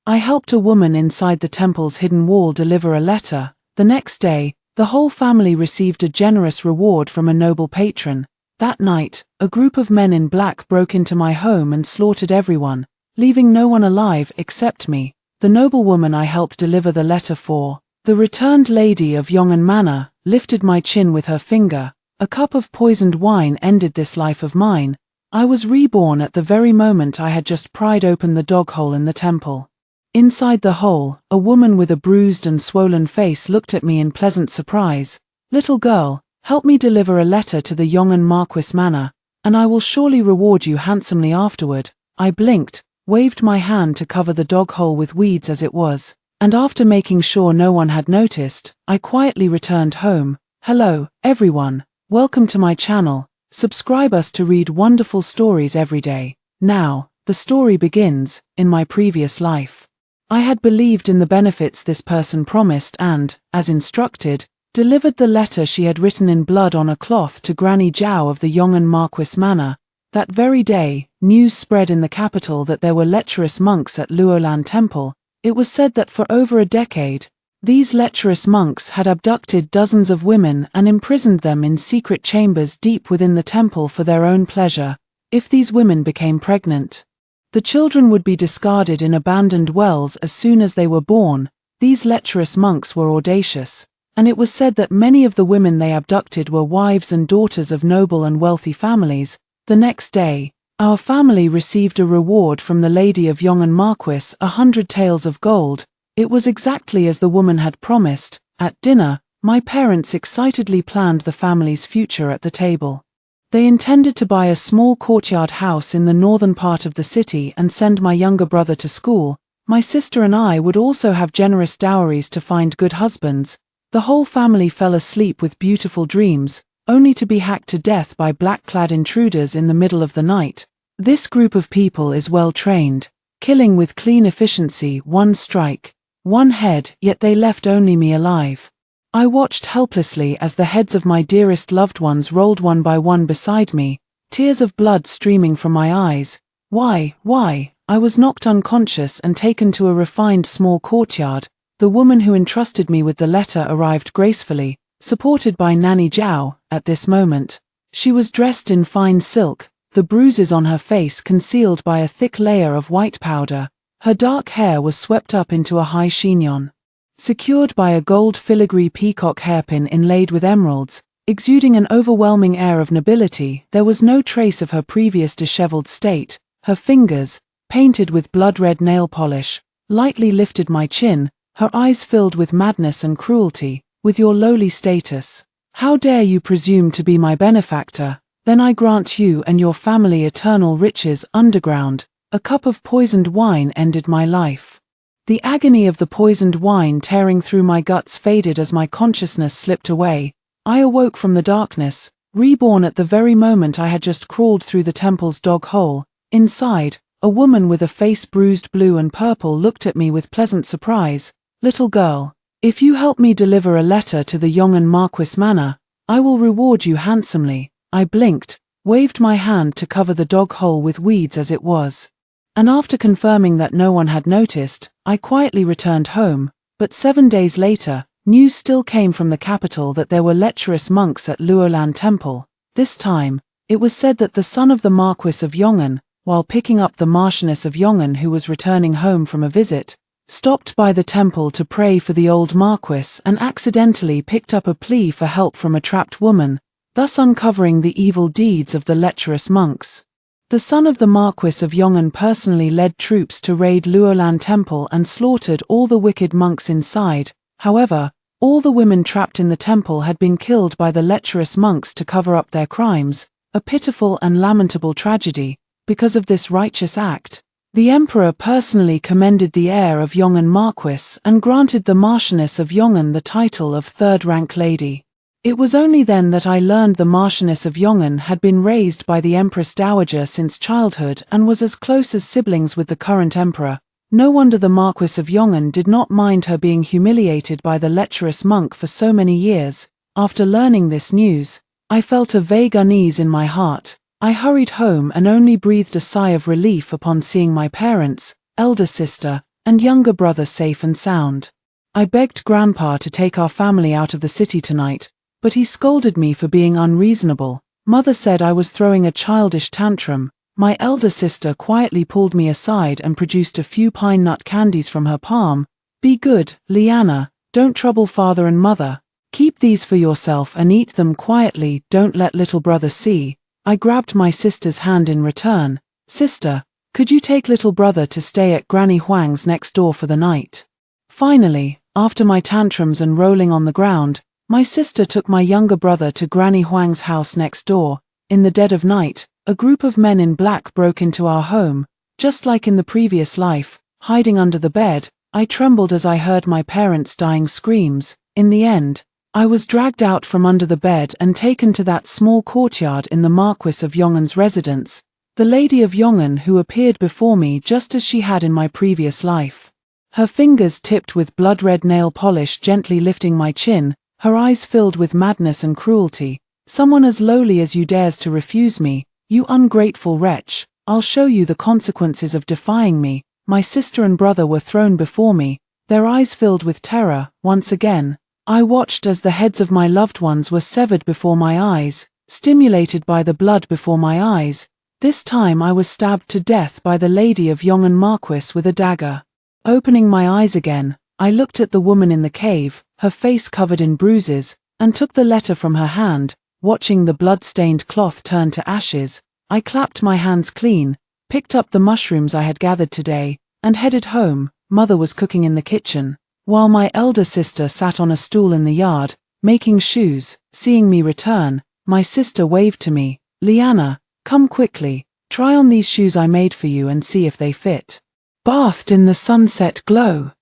I helped a woman inside the temple's hidden wall deliver a letter. The next day, the whole family received a generous reward from a noble patron. That night, a group of men in black broke into my home and slaughtered everyone, leaving no one alive except me, the noble woman I helped deliver the letter for. The returned lady of Yongan Manor lifted my chin with her finger. A cup of poisoned wine ended this life of mine. I was reborn at the very moment I had just pried open the dog hole in the temple. Inside the hole, a woman with a bruised and swollen face looked at me in pleasant surprise. "Little girl, help me deliver a letter to the Yongan Marquis Manor, and I will surely reward you handsomely afterward." I blinked, waved my hand to cover the dog hole with weeds as it was, and after making sure no one had noticed, I quietly returned home. Hello, everyone. Welcome to my channel. Subscribe us to read wonderful stories every day. Now, the story begins. In my previous life, I had believed in the benefits this person promised and, as instructed, delivered the letter she had written in blood on a cloth to Granny Zhao of the Yongan Marquis Manor. That very day, news spread in the capital that there were lecherous monks at Luolan Temple. It was said that for over a decade, these lecherous monks had abducted dozens of women and imprisoned them in secret chambers deep within the temple for their own pleasure. If these women became pregnant, the children would be discarded in abandoned wells as soon as they were born. These lecherous monks were audacious, and it was said that many of the women they abducted were wives and daughters of noble and wealthy families. The next day, our family received a reward from the Lady of Yongan Marquis, 100 taels of gold. It was exactly as the woman had promised. At dinner, my parents excitedly planned the family's future at the table. They intended to buy a small courtyard house in the northern part of the city and send my younger brother to school. My sister and I would also have generous dowries to find good husbands. The whole family fell asleep with beautiful dreams, only to be hacked to death by black-clad intruders in the middle of the night. This group of people is well trained, killing with clean efficiency, one strike, one head, yet they left only me alive. I watched helplessly as the heads of my dearest loved ones rolled one by one beside me, tears of blood streaming from my eyes. Why? I was knocked unconscious and taken to a refined small courtyard. The woman who entrusted me with the letter arrived gracefully, supported by Nanny Zhao. At this moment, she was dressed in fine silk, the bruises on her face concealed by a thick layer of white powder. Her dark hair was swept up into a high chignon, secured by a gold filigree peacock hairpin inlaid with emeralds, exuding an overwhelming air of nobility. There was no trace of her previous disheveled state. Her fingers, painted with blood-red nail polish, lightly lifted my chin, her eyes filled with madness and cruelty. "With your lowly status, how dare you presume to be my benefactor? Then I grant you and your family eternal riches underground." A cup of poisoned wine ended my life. The agony of the poisoned wine tearing through my guts faded as my consciousness slipped away. I awoke from the darkness, reborn at the very moment I had just crawled through the temple's dog hole. Inside, a woman with a face bruised blue and purple looked at me with pleasant surprise. "Little girl, if you help me deliver a letter to the Yongan Marquis Manor, I will reward you handsomely." I blinked, waved my hand to cover the dog hole with weeds as it was, and after confirming that no one had noticed, I quietly returned home. But 7 days later, news still came from the capital that there were lecherous monks at Luolan Temple. This time, it was said that the son of the Marquis of Yongan, while picking up the Marchioness of Yongan who was returning home from a visit, stopped by the temple to pray for the old Marquis and accidentally picked up a plea for help from a trapped woman, thus uncovering the evil deeds of the lecherous monks. The son of the Marquis of Yongan personally led troops to raid Luolan Temple and slaughtered all the wicked monks inside. However, all the women trapped in the temple had been killed by the lecherous monks to cover up their crimes, a pitiful and lamentable tragedy. Because of this righteous act, the emperor personally commended the heir of Yongan Marquis and granted the Marchioness of Yongan the title of third-rank lady. It was only then that I learned the Marchioness of Yongan had been raised by the Empress Dowager since childhood and was as close as siblings with the current emperor. No wonder the Marquis of Yongan did not mind her being humiliated by the lecherous monk for so many years. After learning this news, I felt a vague unease in my heart. I hurried home and only breathed a sigh of relief upon seeing my parents, elder sister, and younger brother safe and sound. I begged Grandpa to take our family out of the city tonight, but he scolded me for being unreasonable. Mother said I was throwing a childish tantrum. My elder sister quietly pulled me aside and produced a few pine nut candies from her palm. Be good, Liana, don't trouble father and mother. Keep these for yourself and eat them quietly, don't let little brother see. I grabbed my sister's hand in return. Sister, could you take little brother to stay at Granny Huang's next door for the night? Finally, after my tantrums and rolling on the ground, my sister took my younger brother to Granny Huang's house next door. In the dead of night, a group of men in black broke into our home, just like in the previous life, hiding under the bed. I trembled as I heard my parents' dying screams. In the end, I was dragged out from under the bed and taken to that small courtyard in the Marquis of Yong'an's residence, the Lady of Yong'an who appeared before me just as she had in my previous life. Her fingers tipped with blood-red nail polish gently lifting my chin, her eyes filled with madness and cruelty. Someone as lowly as you dares to refuse me, you ungrateful wretch, I'll show you the consequences of defying me. My sister and brother were thrown before me, their eyes filled with terror. Once again, I watched as the heads of my loved ones were severed before my eyes, stimulated by the blood before my eyes. This time I was stabbed to death by the Lady of Yong'an Marquis with a dagger. Opening my eyes again, I looked at the woman in the cave, her face covered in bruises, and took the letter from her hand. Watching the blood-stained cloth turn to ashes, I clapped my hands clean, picked up the mushrooms I had gathered today, and headed home. Mother was cooking in the kitchen, while my elder sister sat on a stool in the yard, making shoes. Seeing me return, my sister waved to me. Liana, come quickly, try on these shoes I made for you and see if they fit. Bathed in the sunset glow,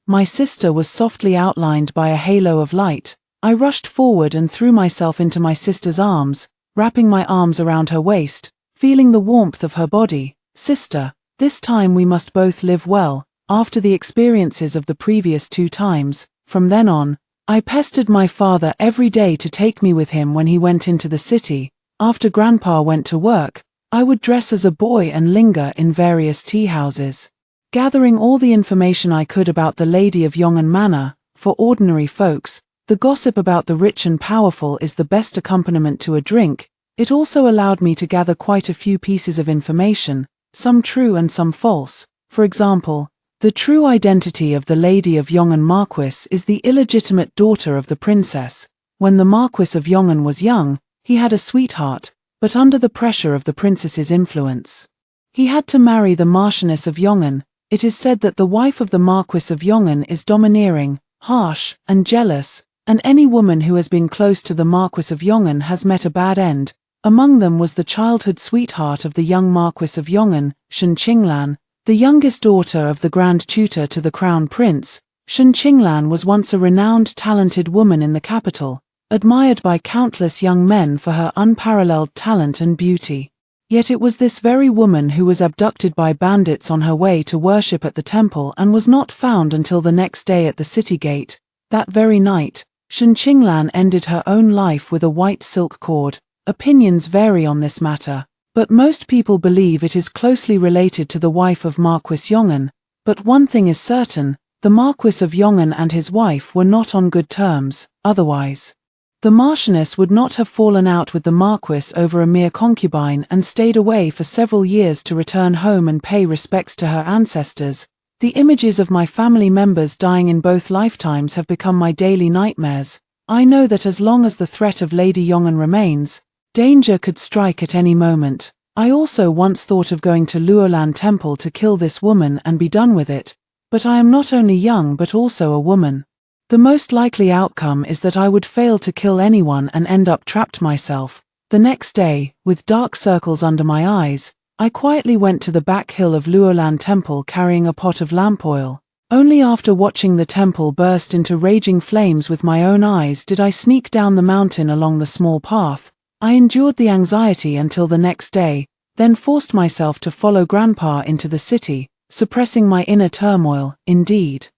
my sister was softly outlined by a halo of light. I rushed forward and threw myself into my sister's arms, wrapping my arms around her waist, feeling the warmth of her body. Sister, this time we must both live well, after the experiences of the previous 2 times. From then on, I pestered my father every day to take me with him when he went into the city. After Grandpa went to work, I would dress as a boy and linger in various tea houses, gathering all the information I could about the Lady of Yong'an Manor. For ordinary folks, the gossip about the rich and powerful is the best accompaniment to a drink. It also allowed me to gather quite a few pieces of information, some true and some false. For example, the true identity of the Lady of Yong'an Marquis is the illegitimate daughter of the princess. When the Marquis of Yong'an was young, he had a sweetheart, but under the pressure of the princess's influence, he had to marry the Marchioness of Yong'an. It is said that the wife of the Marquis of Yong'an is domineering, harsh, and jealous, and any woman who has been close to the Marquis of Yong'an has met a bad end. Among them was the childhood sweetheart of the young Marquis of Yong'an, Shen Qinglan, the youngest daughter of the Grand Tutor to the Crown Prince. Shen Qinglan was once a renowned talented woman in the capital, admired by countless young men for her unparalleled talent and beauty. Yet it was this very woman who was abducted by bandits on her way to worship at the temple and was not found until the next day at the city gate. That very night, Shen Qinglan ended her own life with a white silk cord. Opinions vary on this matter, but most people believe it is closely related to the wife of Marquis Yong'an. But one thing is certain, the Marquis of Yong'an and his wife were not on good terms. Otherwise, the Marchioness would not have fallen out with the Marquis over a mere concubine and stayed away for several years to return home and pay respects to her ancestors. The images of my family members dying in both lifetimes have become my daily nightmares. I know that as long as the threat of Lady Yong'an remains, danger could strike at any moment. I also once thought of going to Luolan Temple to kill this woman and be done with it, but I am not only young but also a woman. The most likely outcome is that I would fail to kill anyone and end up trapped myself. The next day, with dark circles under my eyes, I quietly went to the back hill of Luolan Temple carrying a pot of lamp oil. Only after watching the temple burst into raging flames with my own eyes did I sneak down the mountain along the small path. I endured the anxiety until the next day, then forced myself to follow Grandpa into the city, suppressing my inner turmoil. Indeed,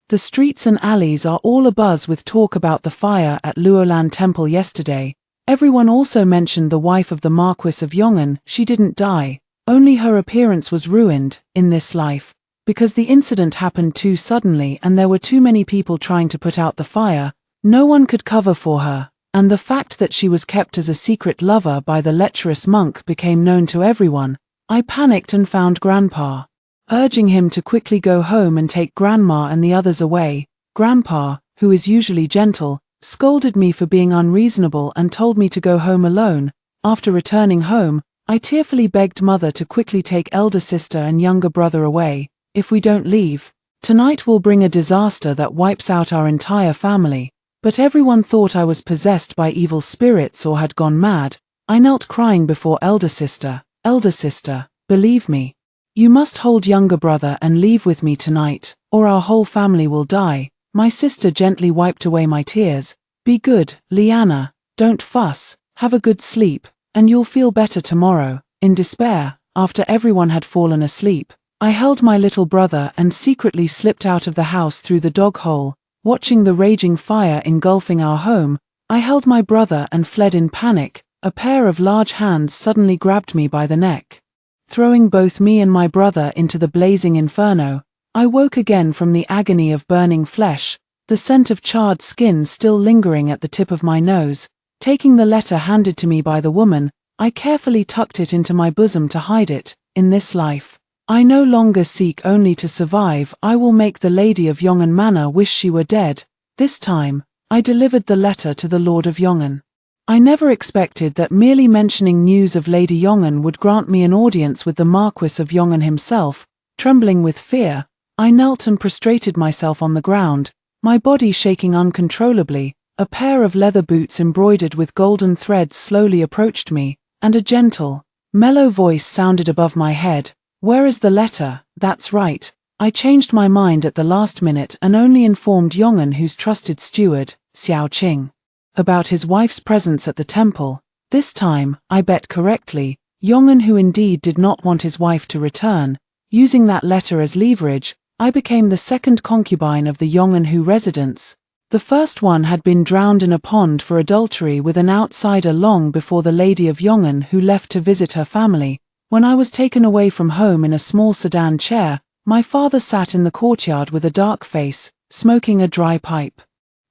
the streets and alleys are all abuzz with talk about the fire at Luolan Temple yesterday. Everyone also mentioned the wife of the Marquis of Yong'an. She didn't die, only her appearance was ruined. In this life, Because the incident happened too suddenly and there were too many people trying to put out the fire, no one could cover for her, and the fact that she was kept as a secret lover by the lecherous monk became known to everyone. I panicked and found Grandpa, urging him to quickly go home and take Grandma and the others away. Grandpa, who is usually gentle, scolded me for being unreasonable and told me to go home alone. After returning home, I tearfully begged Mother to quickly take elder sister and younger brother away. If we don't leave, tonight will bring a disaster that wipes out our entire family. But everyone thought I was possessed by evil spirits or had gone mad. I knelt crying before elder sister, believe me. You must hold younger brother and leave with me tonight, or our whole family will die. My sister gently wiped away my tears. Be good, Liana, don't fuss, have a good sleep, and you'll feel better tomorrow. In despair, after everyone had fallen asleep, I held my little brother and secretly slipped out of the house through the dog hole. Watching the raging fire engulfing our home, I held my brother and fled in panic. A pair of large hands suddenly grabbed me by the neck, throwing both me and my brother into the blazing inferno. I woke again from the agony of burning flesh, the scent of charred skin still lingering at the tip of my nose. Taking the letter handed to me by the woman, I carefully tucked it into my bosom to hide it. In this life, I no longer seek only to survive. I will make the Lady of Yongan Manor wish she were dead. This time, I delivered the letter to the Lord of Yongan. I never expected that merely mentioning news of Lady Yongan would grant me an audience with the Marquis of Yongan himself. Trembling with fear, I knelt and prostrated myself on the ground, my body shaking uncontrollably. A pair of leather boots embroidered with golden threads slowly approached me, and a gentle, mellow voice sounded above my head. Where is the letter? That's right. I changed my mind at the last minute and only informed Yongan, whose trusted steward, Xiao Qing, about his wife's presence at the temple. This time, I bet correctly. Yongan, who indeed did not want his wife to return, using that letter as leverage, I became the second concubine of the Yongan Hu residence. The first one had been drowned in a pond for adultery with an outsider long before the Lady of Yongan Hu left to visit her family. When I was taken away from home in a small sedan chair, my father sat in the courtyard with a dark face, smoking a dry pipe.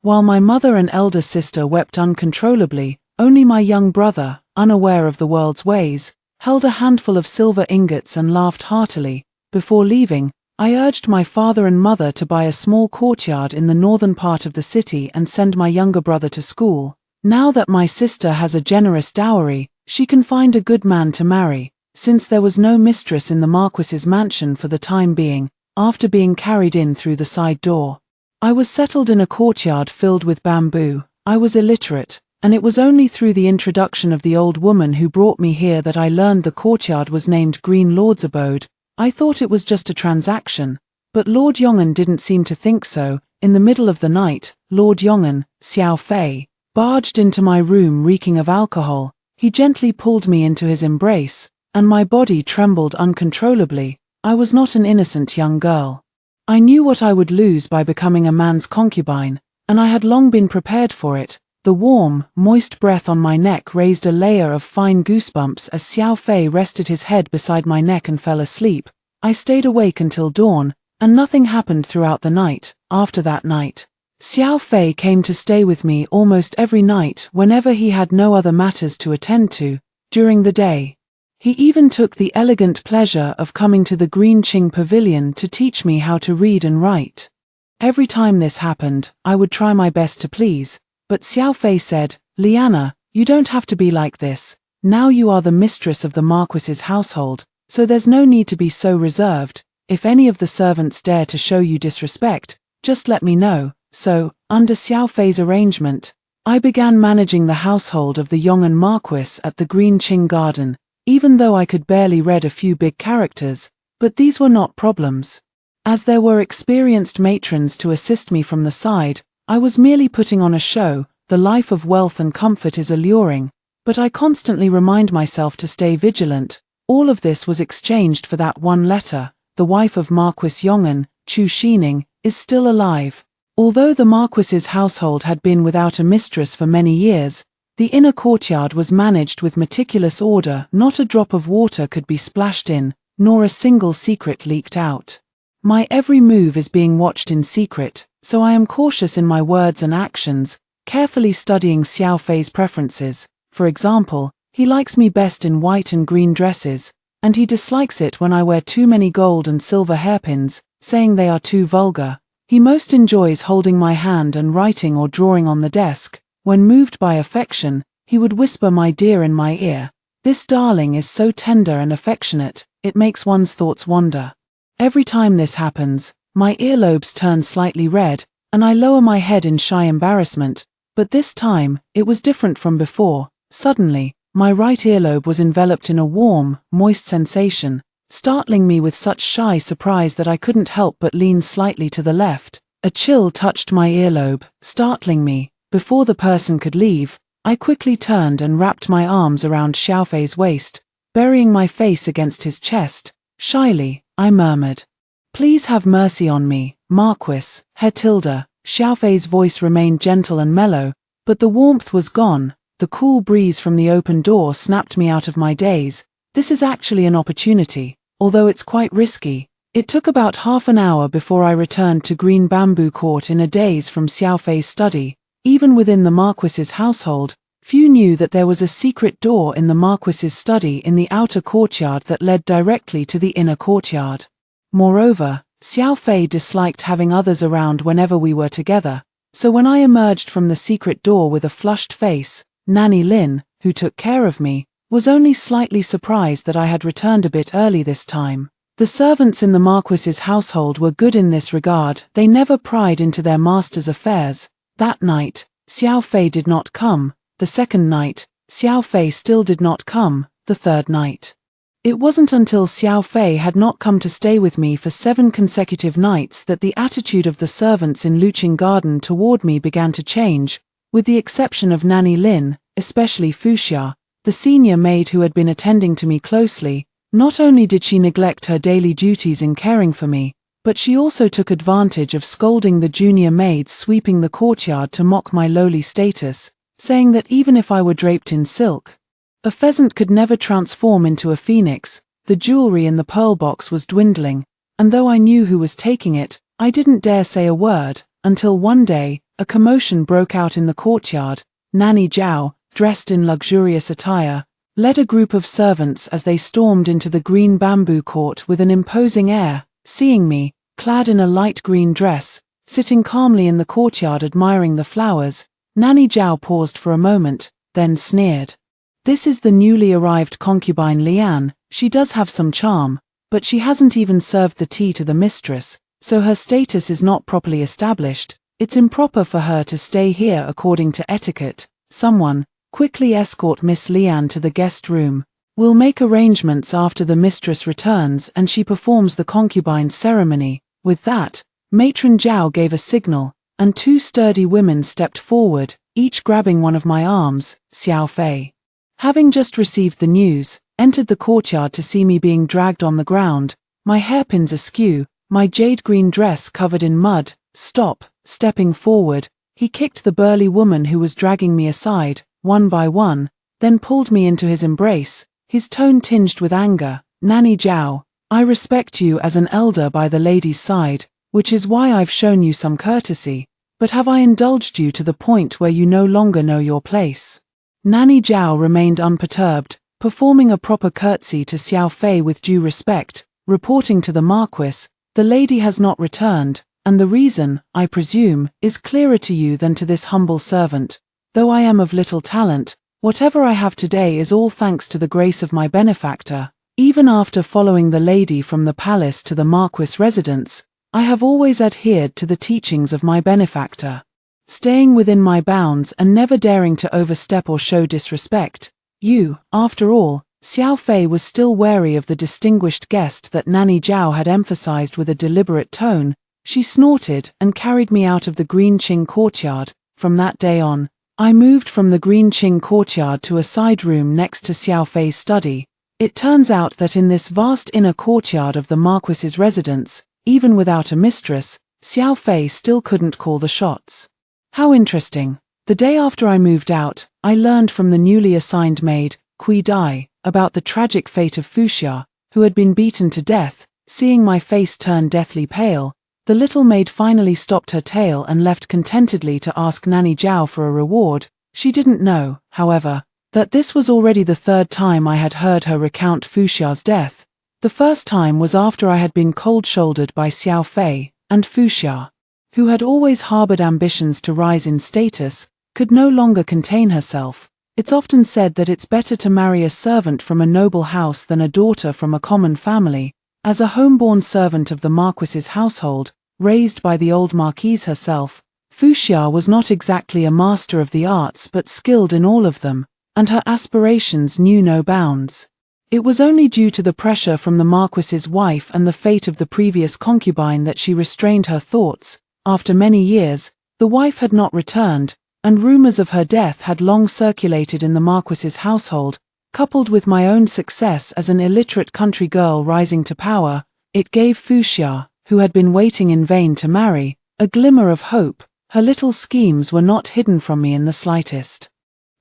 While my mother and elder sister wept uncontrollably, only my young brother, unaware of the world's ways, held a handful of silver ingots and laughed heartily. Before leaving, I urged my father and mother to buy a small courtyard in the northern part of the city and send my younger brother to school. Now that my sister has a generous dowry, she can find a good man to marry. Since there was no mistress in the Marquis's mansion for the time being, after being carried in through the side door, I was settled in a courtyard filled with bamboo. I was illiterate, and it was only through the introduction of the old woman who brought me here that I learned the courtyard was named Green Lord's Abode. I thought it was just a transaction, but Lord Yongan didn't seem to think so. In the middle of the night, Lord Yongan, Xiao Fei, barged into my room reeking of alcohol. He gently pulled me into his embrace, and my body trembled uncontrollably. I was not an innocent young girl. I knew what I would lose by becoming a man's concubine, and I had long been prepared for it. The warm, moist breath on my neck raised a layer of fine goosebumps as Xiao Fei rested his head beside my neck and fell asleep. I stayed awake until dawn, and nothing happened throughout the night. After that night, Xiao Fei came to stay with me almost every night whenever he had no other matters to attend to. During the day, he even took the elegant pleasure of coming to the Green Qing Pavilion to teach me how to read and write. Every time this happened, I would try my best to please, but Xiao Fei said, "Liana, you don't have to be like this. Now you are the mistress of the Marquis's household, so there's no need to be so reserved. If any of the servants dare to show you disrespect, just let me know." So, under Xiao Fei's arrangement, I began managing the household of the Yongan Marquis at the Green Qing Garden. Even though I could barely read a few big characters, but these were not problems. As there were experienced matrons to assist me from the side, I was merely putting on a show. The life of wealth and comfort is alluring, but I constantly remind myself to stay vigilant. All of this was exchanged for that one letter. The wife of Marquis Yongan, Chu Xining, is still alive. Although the Marquis's household had been without a mistress for many years, the inner courtyard was managed with meticulous order. Not a drop of water could be splashed in, nor a single secret leaked out. My every move is being watched in secret, so I am cautious in my words and actions, carefully studying Xiao Fei's preferences. For example, he likes me best in white and green dresses, and he dislikes it when I wear too many gold and silver hairpins, saying they are too vulgar. He most enjoys holding my hand and writing or drawing on the desk. When moved by affection, he would whisper "my dear" in my ear. This darling is so tender and affectionate, it makes one's thoughts wander. Every time this happens, my earlobes turn slightly red, and I lower my head in shy embarrassment, but this time, it was different from before. Suddenly, my right earlobe was enveloped in a warm, moist sensation, startling me with such shy surprise that I couldn't help but lean slightly to the left. A chill touched my earlobe, startling me. Before the person could leave, I quickly turned and wrapped my arms around Xiao Fei's waist, burying my face against his chest. Shyly, I murmured, "Please have mercy on me, Marquis, Herr Tilda." Xiao Fei's voice remained gentle and mellow, but the warmth was gone. The cool breeze from the open door snapped me out of my daze. This is actually an opportunity, although it's quite risky. It took about half an hour before I returned to Green Bamboo Court in a daze from Xiao Fei's study. Even within the Marquis's household, few knew that there was a secret door in the Marquis's study in the outer courtyard that led directly to the inner courtyard. Moreover, Xiao Fei disliked having others around whenever we were together, so when I emerged from the secret door with a flushed face, Nanny Lin, who took care of me, was only slightly surprised that I had returned a bit early this time. The servants in the Marquis's household were good in this regard. They never pried into their master's affairs. That night, Xiao Fei did not come. The second night, Xiao Fei still did not come. The third night. It wasn't until Xiao Fei had not come to stay with me for 7 consecutive nights that the attitude of the servants in Luqing Garden toward me began to change, with the exception of Nanny Lin, especially Fuxia, the senior maid who had been attending to me closely. Not only did she neglect her daily duties in caring for me, but she also took advantage of scolding the junior maids sweeping the courtyard to mock my lowly status, saying that even if I were draped in silk, a pheasant could never transform into a phoenix. The jewelry in the pearl box was dwindling, and though I knew who was taking it, I didn't dare say a word, until one day, a commotion broke out in the courtyard. Nanny Zhao, dressed in luxurious attire, led a group of servants as they stormed into the Green Bamboo Court with an imposing air. Seeing me, clad in a light green dress, sitting calmly in the courtyard admiring the flowers, Nanny Zhao paused for a moment, then sneered. "This is the newly arrived concubine Lian. She does have some charm, but she hasn't even served the tea to the mistress, so her status is not properly established. It's improper for her to stay here according to etiquette. Someone, quickly escort Miss Lian to the guest room. We'll make arrangements after the mistress returns and she performs the concubine ceremony." With that, Matron Zhao gave a signal, and 2 sturdy women stepped forward, each grabbing one of my arms. Xiao Fei, having just received the news, entered the courtyard to see me being dragged on the ground, my hairpins askew, my jade green dress covered in mud. "Stop!" Stepping forward, he kicked the burly woman who was dragging me aside, one by one, then pulled me into his embrace, his tone tinged with anger. "Nanny Zhao, I respect you as an elder by the lady's side, which is why I've shown you some courtesy, but have I indulged you to the point where you no longer know your place?" Nanny Zhao remained unperturbed, performing a proper curtsy to Xiao Fei with due respect, reporting to the Marquis, "The lady has not returned, and the reason, I presume, is clearer to you than to this humble servant. Though I am of little talent, whatever I have today is all thanks to the grace of my benefactor. Even after following the lady from the palace to the Marquis' residence, I have always adhered to the teachings of my benefactor, staying within my bounds and never daring to overstep or show disrespect. You, after all." Xiao Fei was still wary of the distinguished guest that Nanny Zhao had emphasized with a deliberate tone. She snorted and carried me out of the Green Qing courtyard. From that day on, I moved from the Green Qing courtyard to a side room next to Xiao Fei's study. It turns out that in this vast inner courtyard of the Marquis's residence, even without a mistress, Xiao Fei still couldn't call the shots. How interesting. The day after I moved out, I learned from the newly assigned maid, Kui Dai, about the tragic fate of Fuxia, who had been beaten to death. Seeing my face turn deathly pale, the little maid finally stopped her tale and left contentedly to ask Nanny Zhao for a reward. She didn't know, however, that this was already the third time I had heard her recount Fu Xia's death. The first time was after I had been cold-shouldered by Xiao Fei, and Fu Xia, who had always harbored ambitions to rise in status, could no longer contain herself. It's often said that it's better to marry a servant from a noble house than a daughter from a common family. As a homeborn servant of the Marquis's household, raised by the old Marquise herself, Fu Xia was not exactly a master of the arts but skilled in all of them, and her aspirations knew no bounds. It was only due to the pressure from the Marquis's wife and the fate of the previous concubine that she restrained her thoughts. After many years, the wife had not returned, and rumors of her death had long circulated in the Marquis's household. Coupled with my own success as an illiterate country girl rising to power, it gave Fu Xia, who had been waiting in vain to marry, a glimmer of hope. Her little schemes were not hidden from me in the slightest.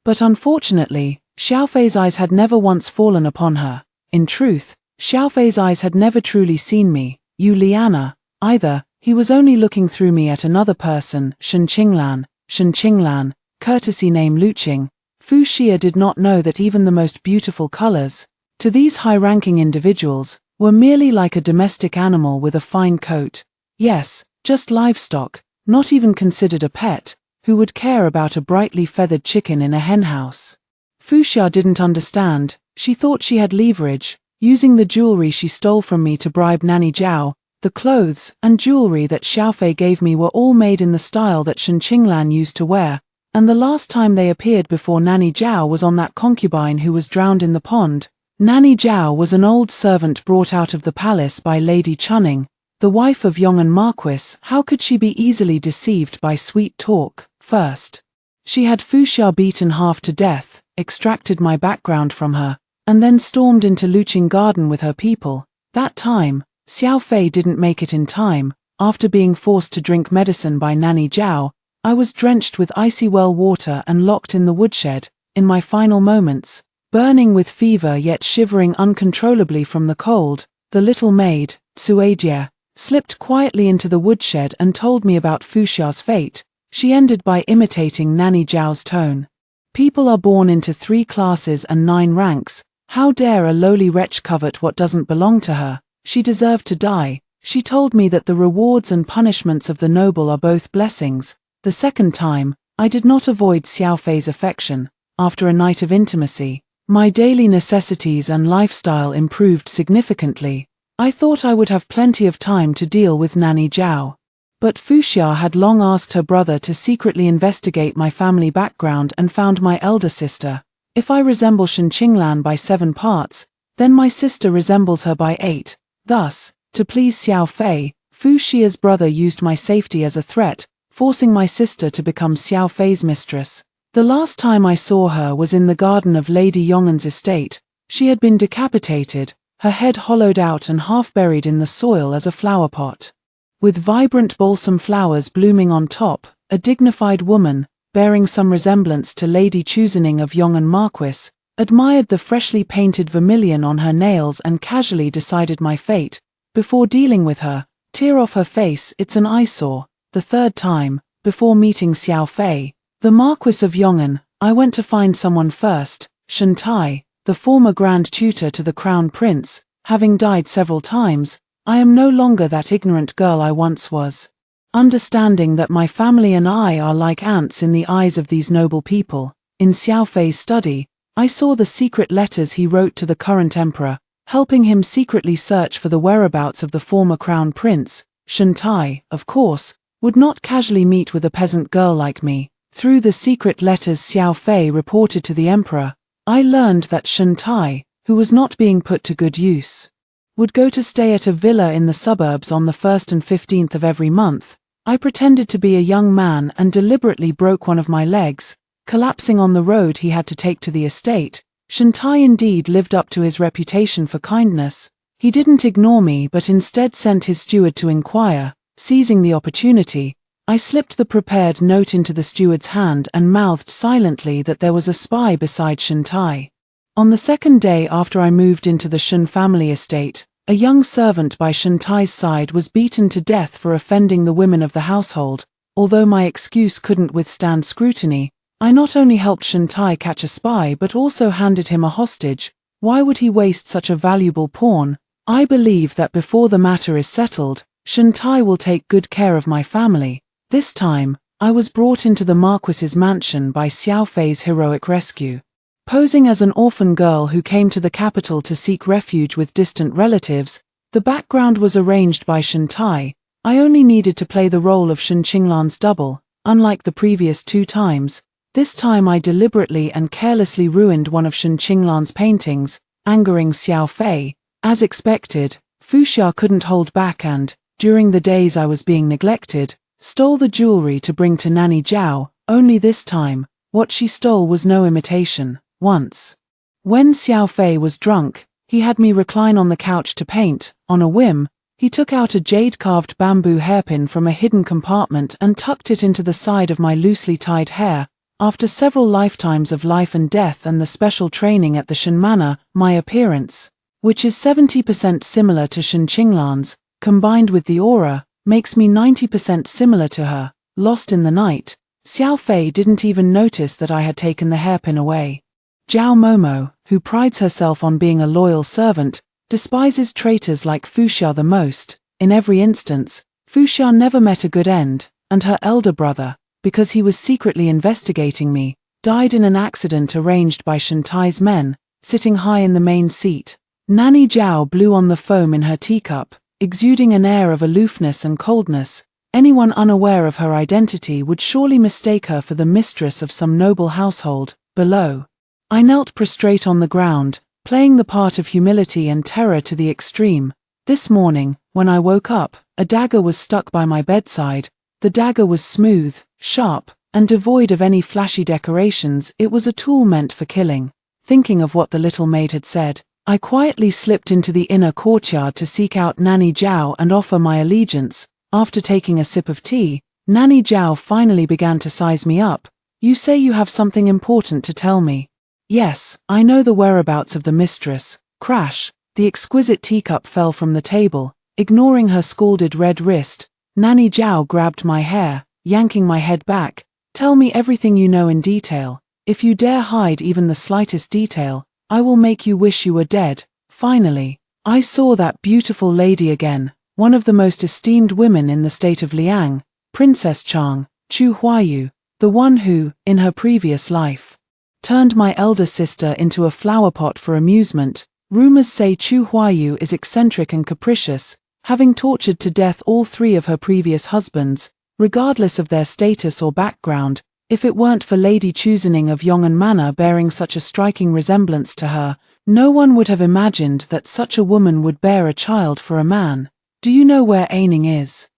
But unfortunately, Xiao Fei's eyes had never once fallen upon her. In truth, Xiao Fei's eyes had never truly seen me, Liana, either. He was only looking through me at another person, Shen Qinglan, courtesy name Luqing. Fu Xia did not know that even the most beautiful colors, to these high-ranking individuals, were merely like a domestic animal with a fine coat. Yes, just livestock, not even considered a pet, who would care about a brightly feathered chicken in a henhouse. Fu Xia didn't understand. She thought she had leverage, using the jewelry she stole from me to bribe Nanny Zhao. The clothes and jewelry that Xiao Fei gave me were all made in the style that Shen Qinglan used to wear, and the last time they appeared before Nanny Zhao was on that concubine who was drowned in the pond. Nanny Zhao was an old servant brought out of the palace by Lady Chunning, the wife of Yong'an Marquis. How could she be easily deceived by sweet talk? First, she had Fu Xia beaten half to death, extracted my background from her, and then stormed into Luqing Garden with her people. That time, Xiao Fei didn't make it in time. After being forced to drink medicine by Nanny Zhao, I was drenched with icy well water and locked in the woodshed. In my final moments, burning with fever yet shivering uncontrollably from the cold, the little maid, Suejia, slipped quietly into the woodshed and told me about Fu Xia's fate. She ended by imitating Nanny Zhao's tone. People are born into 3 classes and 9 ranks. How dare a lowly wretch covet what doesn't belong to her? She deserved to die. She told me that the rewards and punishments of the noble are both blessings. The second time, I did not avoid Xiao Fei's affection. After a night of intimacy, my daily necessities and lifestyle improved significantly. I thought I would have plenty of time to deal with Nanny Zhao. But Fu Xia had long asked her brother to secretly investigate my family background and found my elder sister. If I resemble Shen Qinglan by 7 parts, then my sister resembles her by 8. Thus, to please Xiao Fei, Fu Xia's brother used my safety as a threat, forcing my sister to become Xiao Fei's mistress. The last time I saw her was in the garden of Lady Yong'an's estate. She had been decapitated, her head hollowed out and half buried in the soil as a flower pot. With vibrant balsam flowers blooming on top, a dignified woman, bearing some resemblance to Lady Chuzening of Yong'an Marquis, admired the freshly painted vermilion on her nails and casually decided my fate. Before dealing with her, tear off her face, it's an eyesore. The third time, before meeting Xiao Fei, the Marquis of Yong'an, I went to find someone first. Shen Tai, the former grand tutor to the Crown Prince, having died several times, I am no longer that ignorant girl I once was. Understanding that my family and I are like ants in the eyes of these noble people, in Xiao Fei's study, I saw the secret letters he wrote to the current emperor, helping him secretly search for the whereabouts of the former Crown Prince. Shen Tai, of course, would not casually meet with a peasant girl like me. Through the secret letters Xiao Fei reported to the emperor, I learned that Shen Tai, who was not being put to good use, would go to stay at a villa in the suburbs on the 1st and 15th of every month. I pretended to be a young man and deliberately broke one of my legs, collapsing on the road he had to take to the estate. Shen Tai indeed lived up to his reputation for kindness. He didn't ignore me but instead sent his steward to inquire. Seizing the opportunity, I slipped the prepared note into the steward's hand and mouthed silently that there was a spy beside Shen Tai. On the second day after I moved into the Shen family estate, a young servant by Shantai's side was beaten to death for offending the women of the household. Although my excuse couldn't withstand scrutiny, I not only helped Shantai catch a spy but also handed him a hostage. Why would he waste such a valuable pawn? I believe that before the matter is settled, Shantai will take good care of my family. This time, I was brought into the Marquis's mansion by Xiao Fei's heroic rescue. Posing as an orphan girl who came to the capital to seek refuge with distant relatives, the background was arranged by Shantai. I only needed to play the role of Shen Qinglan's double. Unlike the previous 2 times, this time I deliberately and carelessly ruined one of Shen Qinglan's paintings, angering Xiao Fei. As expected, Fuxia couldn't hold back and, during the days I was being neglected, stole the jewelry to bring to Nanny Zhao. Only this time, what she stole was no imitation. Once, when Xiao Fei was drunk, he had me recline on the couch to paint. On a whim, he took out a jade-carved bamboo hairpin from a hidden compartment and tucked it into the side of my loosely tied hair. After several lifetimes of life and death and the special training at the Shen Manor, my appearance, which is 70% similar to Shen Qinglan's, combined with the aura, makes me 90% similar to her. Lost in the night, Xiao Fei didn't even notice that I had taken the hairpin away. Zhao Momo, who prides herself on being a loyal servant, despises traitors like Fuxia the most. In every instance, Fuxia never met a good end, and her elder brother, because he was secretly investigating me, died in an accident arranged by Shantai's men, sitting high in the main seat. Nanny Zhao blew on the foam in her teacup, exuding an air of aloofness and coldness. Anyone unaware of her identity would surely mistake her for the mistress of some noble household. Below, I knelt prostrate on the ground, playing the part of humility and terror to the extreme. This morning, when I woke up, a dagger was stuck by my bedside. The dagger was smooth, sharp, and devoid of any flashy decorations. It was a tool meant for killing. Thinking of what the little maid had said, I quietly slipped into the inner courtyard to seek out Nanny Zhao and offer my allegiance. After taking a sip of tea, Nanny Zhao finally began to size me up. "You say you have something important to tell me." "Yes, I know the whereabouts of the mistress." Crash! The exquisite teacup fell from the table. Ignoring her scalded red wrist, Nanny Zhao grabbed my hair, yanking my head back. "Tell me everything you know in detail. If you dare hide even the slightest detail, I will make you wish you were dead." Finally, I saw that beautiful lady again, one of the most esteemed women in the state of Liang, Princess Chang, Chu Huayu, the one who, in her previous life, turned my elder sister into a flower pot for amusement. Rumors say Chu Huayu is eccentric and capricious, having tortured to death all 3 of her previous husbands, regardless of their status or background. If it weren't for Lady Chuzening of Yong'an Manor bearing such a striking resemblance to her, no one would have imagined that such a woman would bear a child for a man. "Do you know where Aining is?"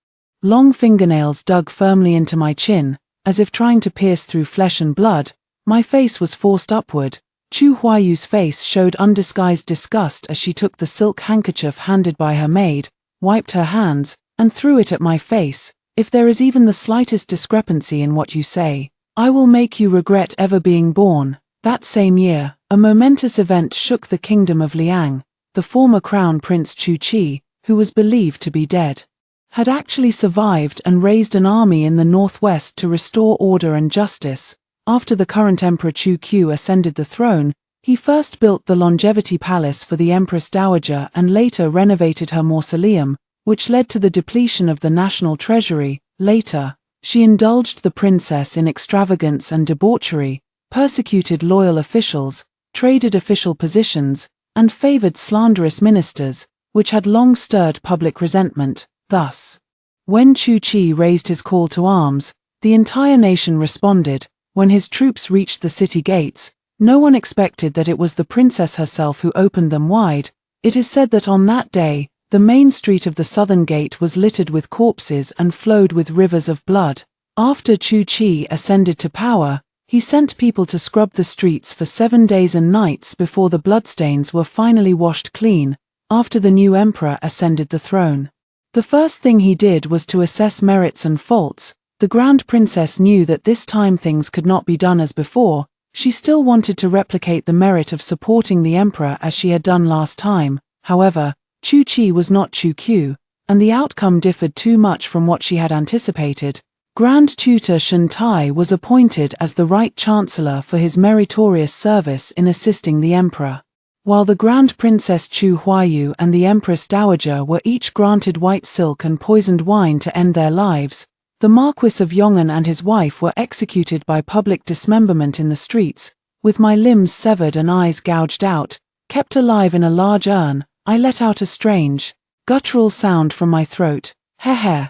Long fingernails dug firmly into my chin, as if trying to pierce through flesh and blood. My face was forced upward. Chu Huayu's face showed undisguised disgust as she took the silk handkerchief handed by her maid, wiped her hands, and threw it at my face. "If there is even the slightest discrepancy in what you say, I will make you regret ever being born." That same year, a momentous event shook the kingdom of Liang. The former crown prince Chu Qi, who was believed to be dead, had actually survived and raised an army in the northwest to restore order and justice. After the current Emperor Chu Qiu ascended the throne, he first built the Longevity Palace for the Empress Dowager and later renovated her mausoleum, which led to the depletion of the national treasury. Later, she indulged the princess in extravagance and debauchery, persecuted loyal officials, traded official positions, and favored slanderous ministers, which had long stirred public resentment. Thus, when Chu Qi raised his call to arms, the entire nation responded. When his troops reached the city gates, no one expected that it was the princess herself who opened them wide. It is said that on that day, the main street of the southern gate was littered with corpses and flowed with rivers of blood. After Chu Qi ascended to power, he sent people to scrub the streets for 7 days and nights before the bloodstains were finally washed clean. After the new emperor ascended the throne, the first thing he did was to assess merits and faults. The Grand Princess knew that this time things could not be done as before. She still wanted to replicate the merit of supporting the emperor as she had done last time. However, Chu Chi was not Chu Q, and the outcome differed too much from what she had anticipated. Grand Tutor Shen Tai was appointed as the Right Chancellor for his meritorious service in assisting the Emperor. While the Grand Princess Chu Huayu and the Empress Dowager were each granted white silk and poisoned wine to end their lives, the Marquis of Yong'an and his wife were executed by public dismemberment in the streets, with my limbs severed and eyes gouged out. Kept alive in a large urn, I let out a strange, guttural sound from my throat. He he.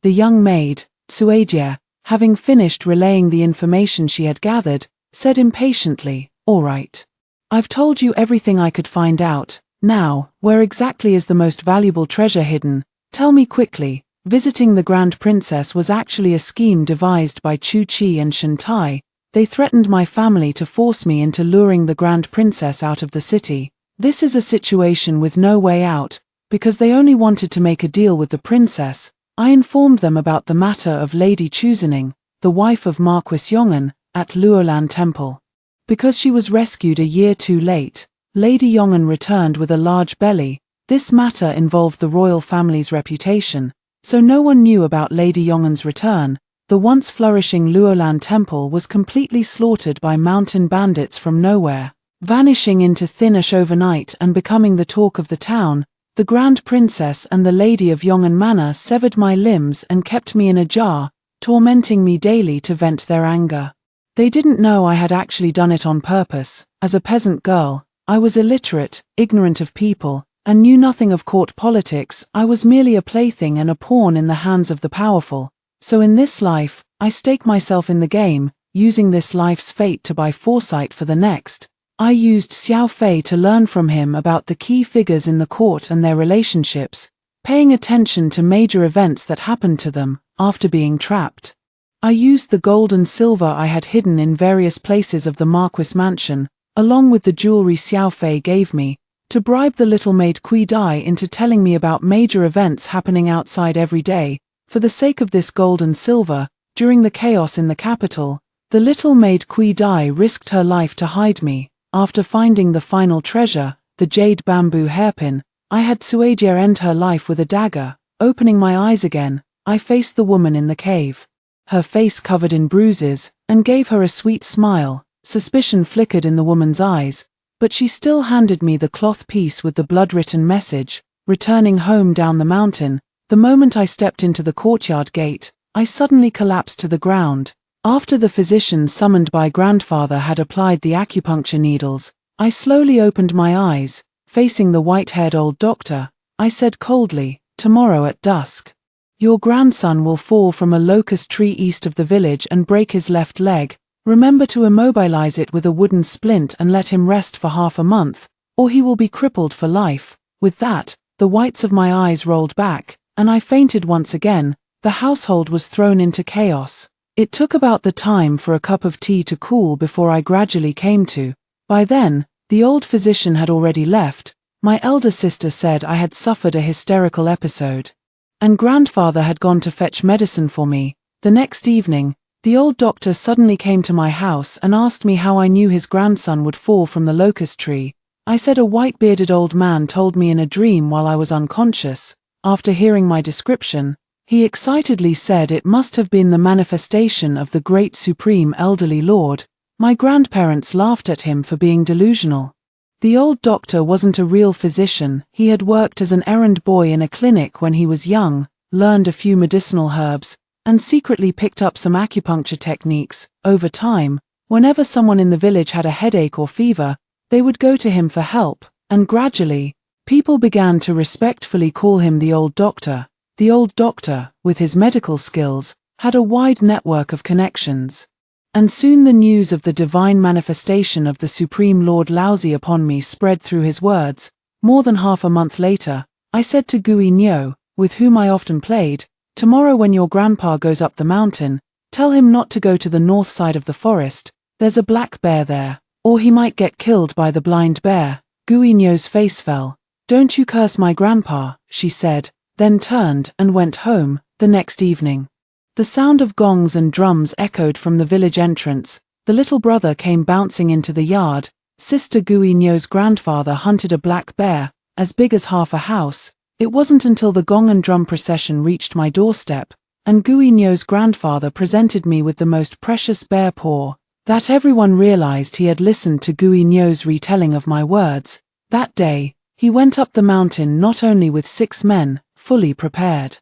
The young maid, Suejia, having finished relaying the information she had gathered, said impatiently, "All right. I've told you everything I could find out. Now, where exactly is the most valuable treasure hidden? Tell me quickly." Visiting the Grand Princess was actually a scheme devised by Chu Chi and Shen Tai. They threatened my family to force me into luring the Grand Princess out of the city. This is a situation with no way out, because they only wanted to make a deal with the princess. I informed them about the matter of Lady Chuzening, the wife of Marquis Yong'an, at Luolan Temple. Because she was rescued a year too late, Lady Yong'an returned with a large belly. This matter involved the royal family's reputation, so no one knew about Lady Yong'an's return. The once flourishing Luolan Temple was completely slaughtered by mountain bandits from nowhere, vanishing into thin ash overnight and becoming the talk of the town. The Grand Princess and the Lady of Yong'an Manor severed my limbs and kept me in a jar, tormenting me daily to vent their anger. They didn't know I had actually done it on purpose. As a peasant girl, I was illiterate, ignorant of people, and knew nothing of court politics. I was merely a plaything and a pawn in the hands of the powerful. So in this life, I stake myself in the game, using this life's fate to buy foresight for the next. I used Xiao Fei to learn from him about the key figures in the court and their relationships, paying attention to major events that happened to them after being trapped. I used the gold and silver I had hidden in various places of the Marquis mansion, along with the jewelry Xiao Fei gave me, to bribe the little maid Kui Dai into telling me about major events happening outside every day. For the sake of this gold and silver, during the chaos in the capital, the little maid Kui Dai risked her life to hide me. After finding the final treasure, the jade bamboo hairpin, I had Suejia end her life with a dagger. Opening my eyes again, I faced the woman in the cave. Her face covered in bruises, and gave her a sweet smile. Suspicion flickered in the woman's eyes, but she still handed me the cloth piece with the blood-written message. Returning home down the mountain, the moment I stepped into the courtyard gate, I suddenly collapsed to the ground. After the physician summoned by grandfather had applied the acupuncture needles, I slowly opened my eyes. Facing the white-haired old doctor, I said coldly, "Tomorrow at dusk, your grandson will fall from a locust tree east of the village and break his left leg. Remember to immobilize it with a wooden splint and let him rest for half a month, or he will be crippled for life." With that, the whites of my eyes rolled back, and I fainted once again. The household was thrown into chaos. It took about the time for a cup of tea to cool before I gradually came to. By then, the old physician had already left. My elder sister said I had suffered a hysterical episode, and grandfather had gone to fetch medicine for me. The next evening, the old doctor suddenly came to my house and asked me how I knew his grandson would fall from the locust tree. I said a white-bearded old man told me in a dream while I was unconscious. After hearing my description, he excitedly said it must have been the manifestation of the great supreme elderly lord. My grandparents laughed at him for being delusional. The old doctor wasn't a real physician. He had worked as an errand boy in a clinic when he was young, learned a few medicinal herbs, and secretly picked up some acupuncture techniques. Over time, whenever someone in the village had a headache or fever, they would go to him for help, and gradually, people began to respectfully call him the old doctor. The old doctor, with his medical skills, had a wide network of connections. And soon the news of the divine manifestation of the Supreme Lord Laozi upon me spread through his words. More than half a month later, I said to Gui Nyo, with whom I often played, "Tomorrow when your grandpa goes up the mountain, tell him not to go to the north side of the forest. There's a black bear there, or he might get killed by the blind bear." Gui Nyo's face fell. "Don't you curse my grandpa," she said, then turned and went home. The next evening, the sound of gongs and drums echoed from the village entrance. The little brother came bouncing into the yard. Sister Gui Nyo's grandfather hunted a black bear, as big as half a house. It wasn't until the gong and drum procession reached my doorstep, and Guignol's grandfather presented me with the most precious bear paw, that everyone realized he had listened to Guignol's retelling of my words. That day, he went up the mountain not only with 6 men, fully prepared,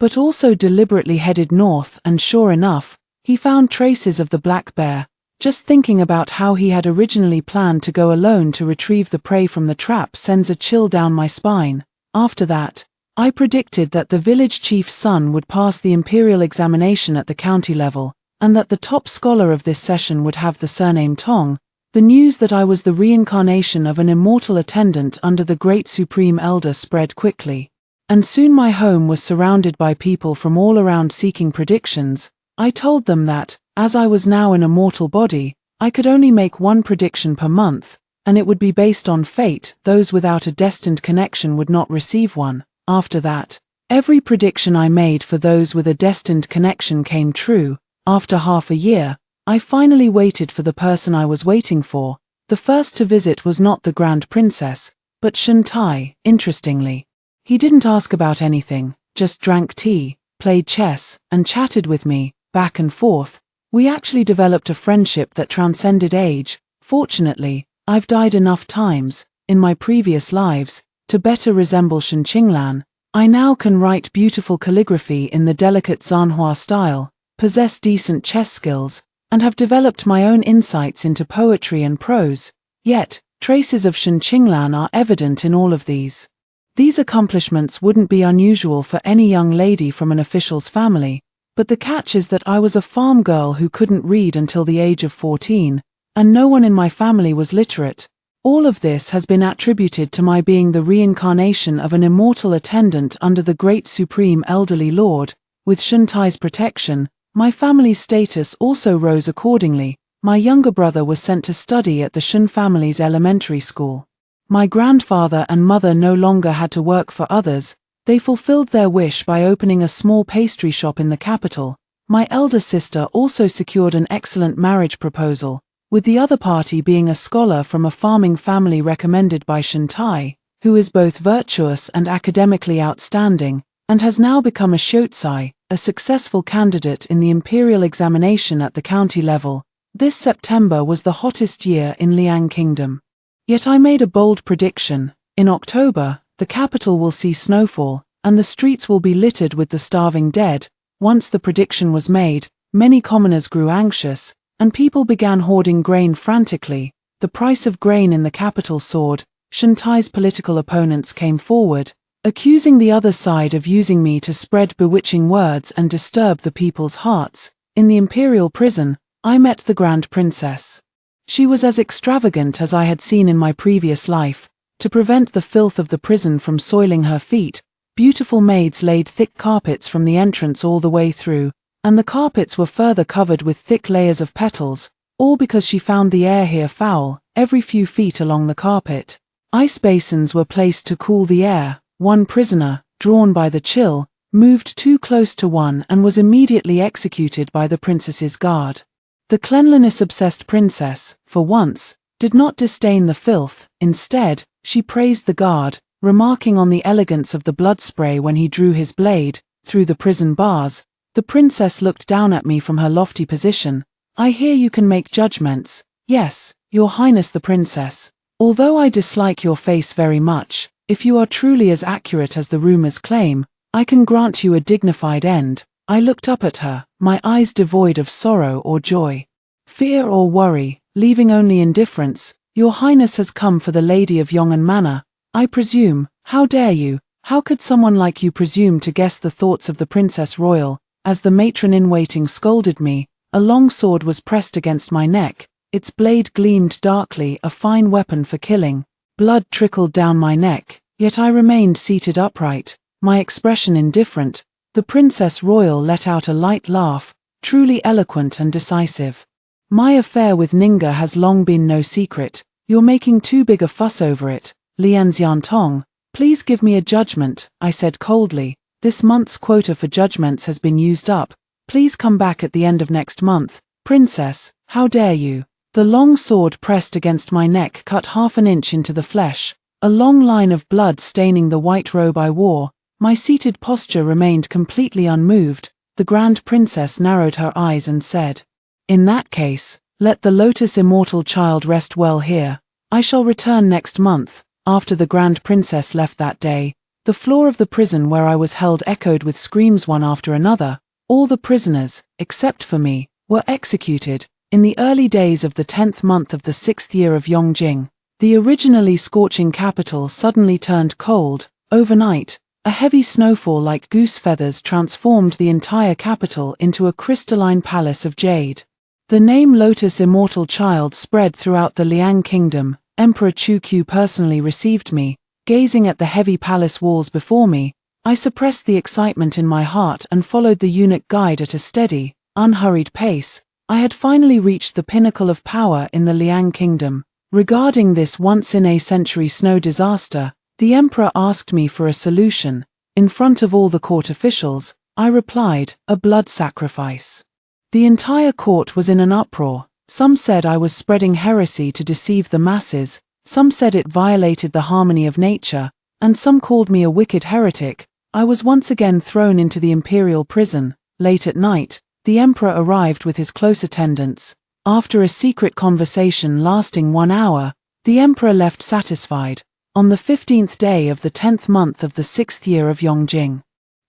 but also deliberately headed north, and sure enough, he found traces of the black bear. Just thinking about how he had originally planned to go alone to retrieve the prey from the trap sends a chill down my spine. After that, I predicted that the village chief's son would pass the imperial examination at the county level, and that the top scholar of this session would have the surname Tong. The news that I was the reincarnation of an immortal attendant under the great supreme elder spread quickly, and soon my home was surrounded by people from all around seeking predictions. I told them that, as I was now in a mortal body, I could only make one prediction per month, and it would be based on fate. Those without a destined connection would not receive one. After that, every prediction I made for those with a destined connection came true. After half a year, I finally waited for the person I was waiting for. The first to visit was not the Grand Princess, but Shuntai. Interestingly, he didn't ask about anything, just drank tea, played chess, and chatted with me, back and forth. We actually developed a friendship that transcended age. Fortunately, I've died enough times, in my previous lives, to better resemble Shen Qinglan. I now can write beautiful calligraphy in the delicate Zanhua style, possess decent chess skills, and have developed my own insights into poetry and prose. Yet, traces of Shen Qinglan are evident in all of these. These accomplishments wouldn't be unusual for any young lady from an official's family, but the catch is that I was a farm girl who couldn't read until the age of 14, and no one in my family was literate. All of this has been attributed to my being the reincarnation of an immortal attendant under the great supreme elderly lord. With Shuntai's protection, my family's status also rose accordingly. My younger brother was sent to study at the Shun family's elementary school. My grandfather and mother no longer had to work for others. They fulfilled their wish by opening a small pastry shop in the capital. My elder sister also secured an excellent marriage proposal, with the other party being a scholar from a farming family recommended by Shuntai, who is both virtuous and academically outstanding, and has now become a Shotei, a successful candidate in the imperial examination at the county level. This September was the hottest year in Liang Kingdom. Yet I made a bold prediction. In October, the capital will see snowfall, and the streets will be littered with the starving dead. Once the prediction was made, many commoners grew anxious, and people began hoarding grain frantically. The price of grain in the capital soared. Shuntai's political opponents came forward, accusing the other side of using me to spread bewitching words and disturb the people's hearts. In the imperial prison, I met the Grand Princess. She was as extravagant as I had seen in my previous life. To prevent the filth of the prison from soiling her feet, beautiful maids laid thick carpets from the entrance all the way through, and the carpets were further covered with thick layers of petals, all because she found the air here foul. Every few feet along the carpet, ice basins were placed to cool the air. One prisoner, drawn by the chill, moved too close to one and was immediately executed by the princess's guard. The cleanliness-obsessed princess, for once, did not disdain the filth. Instead, she praised the guard, remarking on the elegance of the blood spray when he drew his blade through the prison bars. The princess looked down at me from her lofty position. "I hear you can make judgments." "Yes, Your Highness the Princess. Although I dislike your face very much, if you are truly as accurate as the rumors claim, I can grant you a dignified end." I looked up at her, my eyes devoid of sorrow or joy, fear or worry, leaving only indifference. "Your Highness has come for the Lady of Yong'an Manor, I presume." "How dare you? How could someone like you presume to guess the thoughts of the Princess Royal?" As the matron-in-waiting scolded me, a long sword was pressed against my neck. Its blade gleamed darkly, a fine weapon for killing. Blood trickled down my neck, yet I remained seated upright, my expression indifferent. The Princess Royal let out a light laugh, truly eloquent and decisive. "My affair with Ninga has long been no secret. You're making too big a fuss over it. Lian Xiantong, please give me a judgment," I said coldly. "This month's quota for judgments has been used up. Please come back at the end of next month." "Princess, how dare you?" The long sword pressed against my neck cut half an inch into the flesh. a long line of blood staining the white robe I wore. My seated posture remained completely unmoved. The Grand Princess narrowed her eyes and said, "In that case, let the Lotus Immortal Child rest well here. I shall return next month." After the Grand Princess left that day, the floor of the prison where I was held echoed with screams one after another. All the prisoners, except for me, were executed. In the early days of the 10th month of the 6th year of Yongjing, the originally scorching capital suddenly turned cold. Overnight, a heavy snowfall like goose feathers transformed the entire capital into a crystalline palace of jade. The name Lotus Immortal Child spread throughout the Liang Kingdom. Emperor Chu Qiu personally received me. Gazing at the heavy palace walls before me, I suppressed the excitement in my heart and followed the eunuch guide at a steady, unhurried pace. I had finally reached the pinnacle of power in the Liang Kingdom. Regarding this once-in-a-century snow disaster, the emperor asked me for a solution. In front of all the court officials, I replied, "A blood sacrifice." The entire court was in an uproar. Some said I was spreading heresy to deceive the masses, some said it violated the harmony of nature, and some called me a wicked heretic. I was once again thrown into the imperial prison. Late at night, the emperor arrived with his close attendants. After a secret conversation lasting 1 hour, the emperor left satisfied. On the 15th day of the 10th month of the 6th year of Yongjing,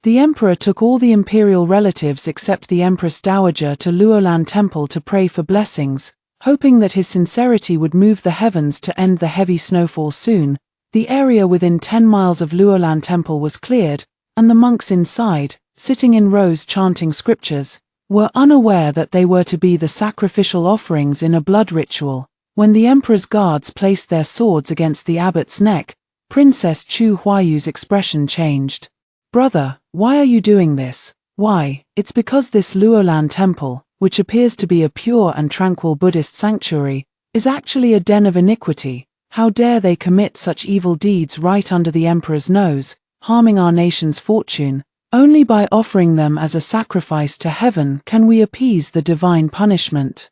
the emperor took all the imperial relatives except the Empress Dowager to Luolan Temple to pray for blessings, hoping that his sincerity would move the heavens to end the heavy snowfall soon. The area within 10 miles of Luolan Temple was cleared, and the monks inside, sitting in rows chanting scriptures, were unaware that they were to be the sacrificial offerings in a blood ritual. When the emperor's guards placed their swords against the abbot's neck, Princess Chu Huayu's expression changed. "Brother, why are you doing this?" "Why, it's because this Luolan temple, which appears to be a pure and tranquil Buddhist sanctuary, is actually a den of iniquity. How dare they commit such evil deeds right under the emperor's nose, harming our nation's fortune? Only by offering them as a sacrifice to heaven can we appease the divine punishment."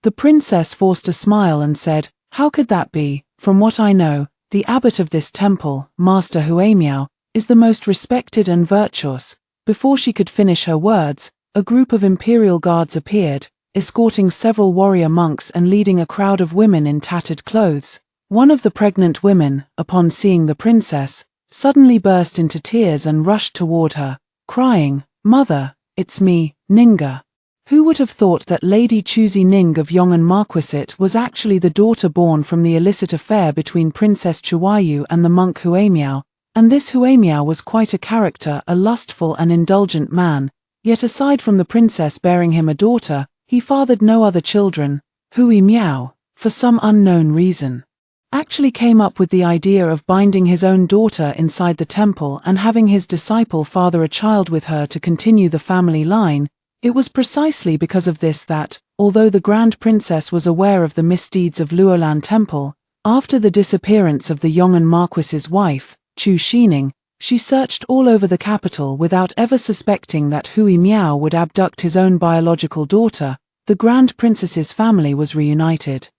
The princess forced a smile and said, "How could that be? From what I know, the abbot of this temple, Master Huamiao, is the most respected and virtuous." Before she could finish her words, a group of imperial guards appeared, escorting several warrior monks and leading a crowd of women in tattered clothes. One of the pregnant women, upon seeing the princess, suddenly burst into tears and rushed toward her, crying, "Mother, it's me, Ninga." Who would have thought that Lady Chuzi Ning of Yongan Marquisate was actually the daughter born from the illicit affair between Princess Chuwayu and the monk Huamiao? And this Huamiao was quite a character, a lustful and indulgent man, yet aside from the princess bearing him a daughter, he fathered no other children. Huamiao, for some unknown reason, actually came up with the idea of binding his own daughter inside the temple and having his disciple father a child with her to continue the family line. It was precisely because of this that, although the Grand Princess was aware of the misdeeds of Luolan Temple, after the disappearance of the Yongan Marquis's wife, Chu Xining, she searched all over the capital without ever suspecting that Hui Miao would abduct his own biological daughter. The Grand Princess's family was reunited.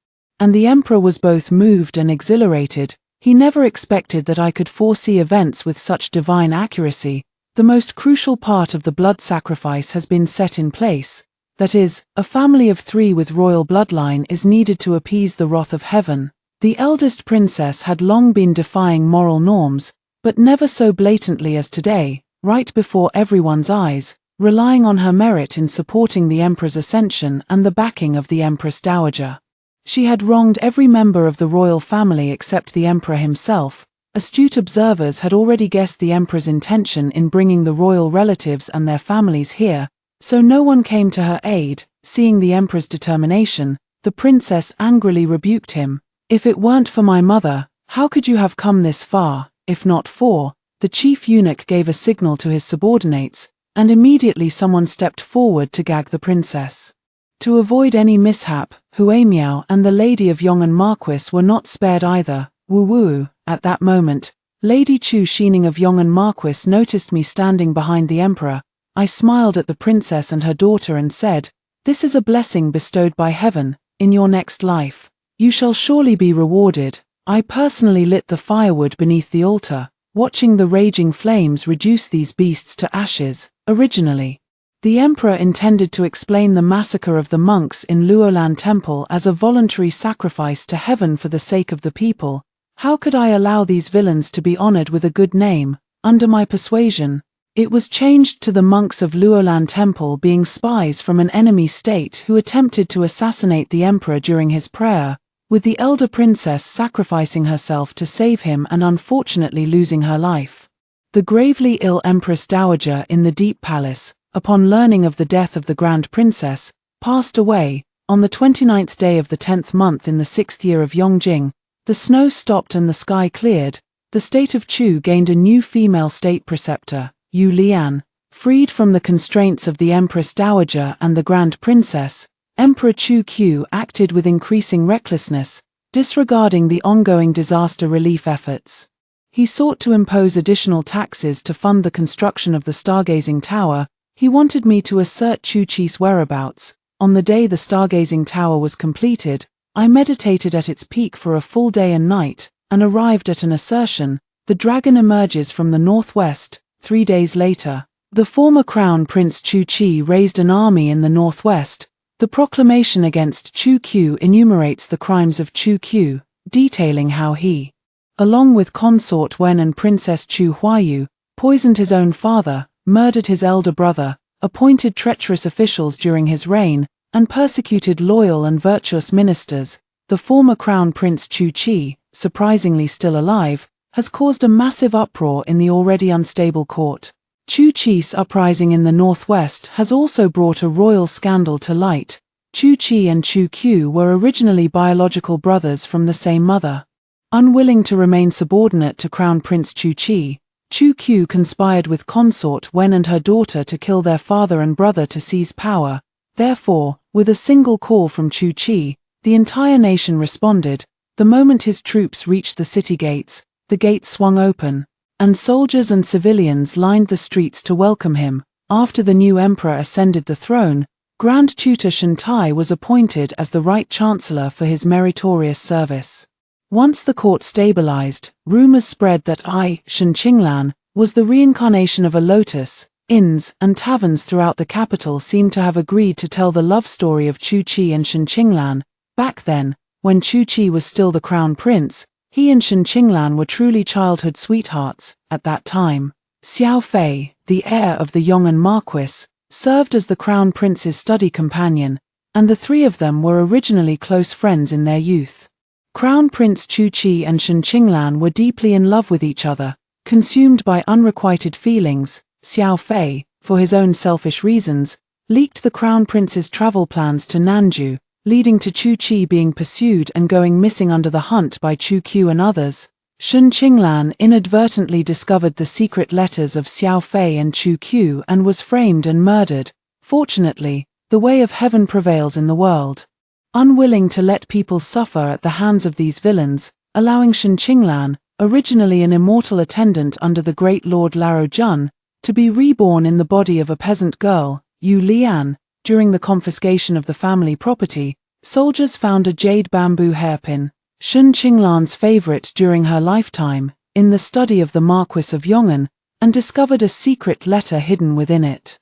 And the Emperor was both moved and exhilarated. He never expected that I could foresee events with such divine accuracy. The most crucial part of the blood sacrifice has been set in place. That is, a family of 3 with royal bloodline is needed to appease the wrath of heaven. The eldest princess had long been defying moral norms, but never so blatantly as today, right before everyone's eyes, relying on her merit in supporting the emperor's ascension and the backing of the Empress Dowager. She had wronged every member of the royal family except the emperor himself. Astute observers had already guessed the emperor's intention in bringing the royal relatives and their families here, so no one came to her aid. Seeing the emperor's determination, the princess angrily rebuked him. "If it weren't for my mother, how could you have come this far? If not for..." The chief eunuch gave a signal to his subordinates, and immediately someone stepped forward to gag the princess. To avoid any mishap, Huamiao and the Lady of Yongan Marquis were not spared either. Woo-woo. At that moment, Lady Chu Xining of Yongan Marquis noticed me standing behind the emperor. I smiled at the princess and her daughter and said, "This is a blessing bestowed by heaven. In your next life, you shall surely be rewarded." I personally lit the firewood beneath the altar, watching the raging flames reduce these beasts to ashes. Originally, the emperor intended to explain the massacre of the monks in Luolan Temple as a voluntary sacrifice to heaven for the sake of the people. How could I allow these villains to be honored with a good name? Under my persuasion, it was changed to the monks of Luolan Temple being spies from an enemy state who attempted to assassinate the emperor during his prayer, with the elder princess sacrificing herself to save him and unfortunately losing her life. The gravely ill Empress Dowager in the Deep Palace, upon learning of the death of the Grand Princess, passed away. On the 29th day of the 10th month in the 6th year of Yongjing, the snow stopped and the sky cleared. The state of Chu gained a new female state preceptor, Yu Lian. Freed from the constraints of the Empress Dowager and the Grand Princess, Emperor Chu Q acted with increasing recklessness, disregarding the ongoing disaster relief efforts. He sought to impose additional taxes to fund the construction of the stargazing tower. He wanted me to assert Chu Chi's whereabouts. On the day the stargazing tower was completed, I meditated at its peak for a full day and night, and arrived at an assertion: the dragon emerges from the northwest. 3 days later, the former Crown Prince Chu Chi raised an army in the northwest. The proclamation against Chu Q enumerates the crimes of Chu Q, detailing how he, along with consort Wen and Princess Chu Huayu, poisoned his own father, murdered his elder brother, appointed treacherous officials during his reign, and persecuted loyal and virtuous ministers. The former Crown Prince Chu Chi, surprisingly still alive, has caused a massive uproar in the already unstable court. Chu Chi's uprising in the northwest has also brought a royal scandal to light. Chu Chi and Chu Q were originally biological brothers from the same mother. Unwilling to remain subordinate to Crown Prince Chu Chi, Chu Q conspired with consort Wen and her daughter to kill their father and brother to seize power. Therefore, with a single call from Chu Chi, the entire nation responded. The moment his troops reached the city gates, the gates swung open, and soldiers and civilians lined the streets to welcome him. After the new emperor ascended the throne, Grand Tutor Shen Tai was appointed as the right chancellor for his meritorious service. Once the court stabilized, rumors spread that Shen Qinglan, was the reincarnation of a lotus. Inns and taverns throughout the capital seemed to have agreed to tell the love story of Chu Chi and Shen Qinglan. Back then, when Chu Chi was still the crown prince, he and Shen Qinglan were truly childhood sweethearts. At that time, Xiao Fei, the heir of the Yong'an Marquis, served as the crown prince's study companion, and the three of them were originally close friends in their youth. Crown Prince Chu Chi and Shen Qinglan were deeply in love with each other, consumed by unrequited feelings. Xiao Fei, for his own selfish reasons, leaked the crown prince's travel plans to Nanju, leading to Chu Chi being pursued and going missing under the hunt by Chu Q and others. Shen Qinglan inadvertently discovered the secret letters of Xiao Fei and Chu Q and was framed and murdered. Fortunately, the way of heaven prevails in the world. Unwilling to let people suffer at the hands of these villains, allowing Shen Qinglan, originally an immortal attendant under the great Lord Lao Jun, to be reborn in the body of a peasant girl, Yu Lian. During the confiscation of the family property, soldiers found a jade bamboo hairpin, Shen Qinglan's favorite during her lifetime, in the study of the Marquis of Yong'an, and discovered a secret letter hidden within it.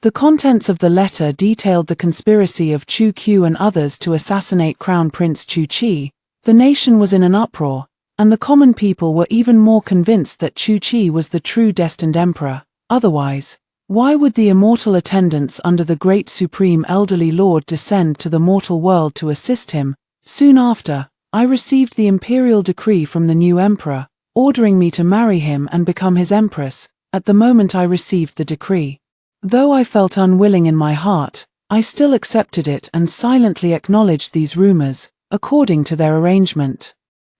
The contents of the letter detailed the conspiracy of Chu Q and others to assassinate Crown Prince Chu Chi. The nation was in an uproar, and the common people were even more convinced that Chu Chi was the true destined emperor. Otherwise, why would the immortal attendants under the great supreme elderly lord descend to the mortal world to assist him? Soon after, I received the imperial decree from the new emperor, ordering me to marry him and become his empress. At the moment I received the decree, though I felt unwilling in my heart, I still accepted it and silently acknowledged these rumors, according to their arrangement.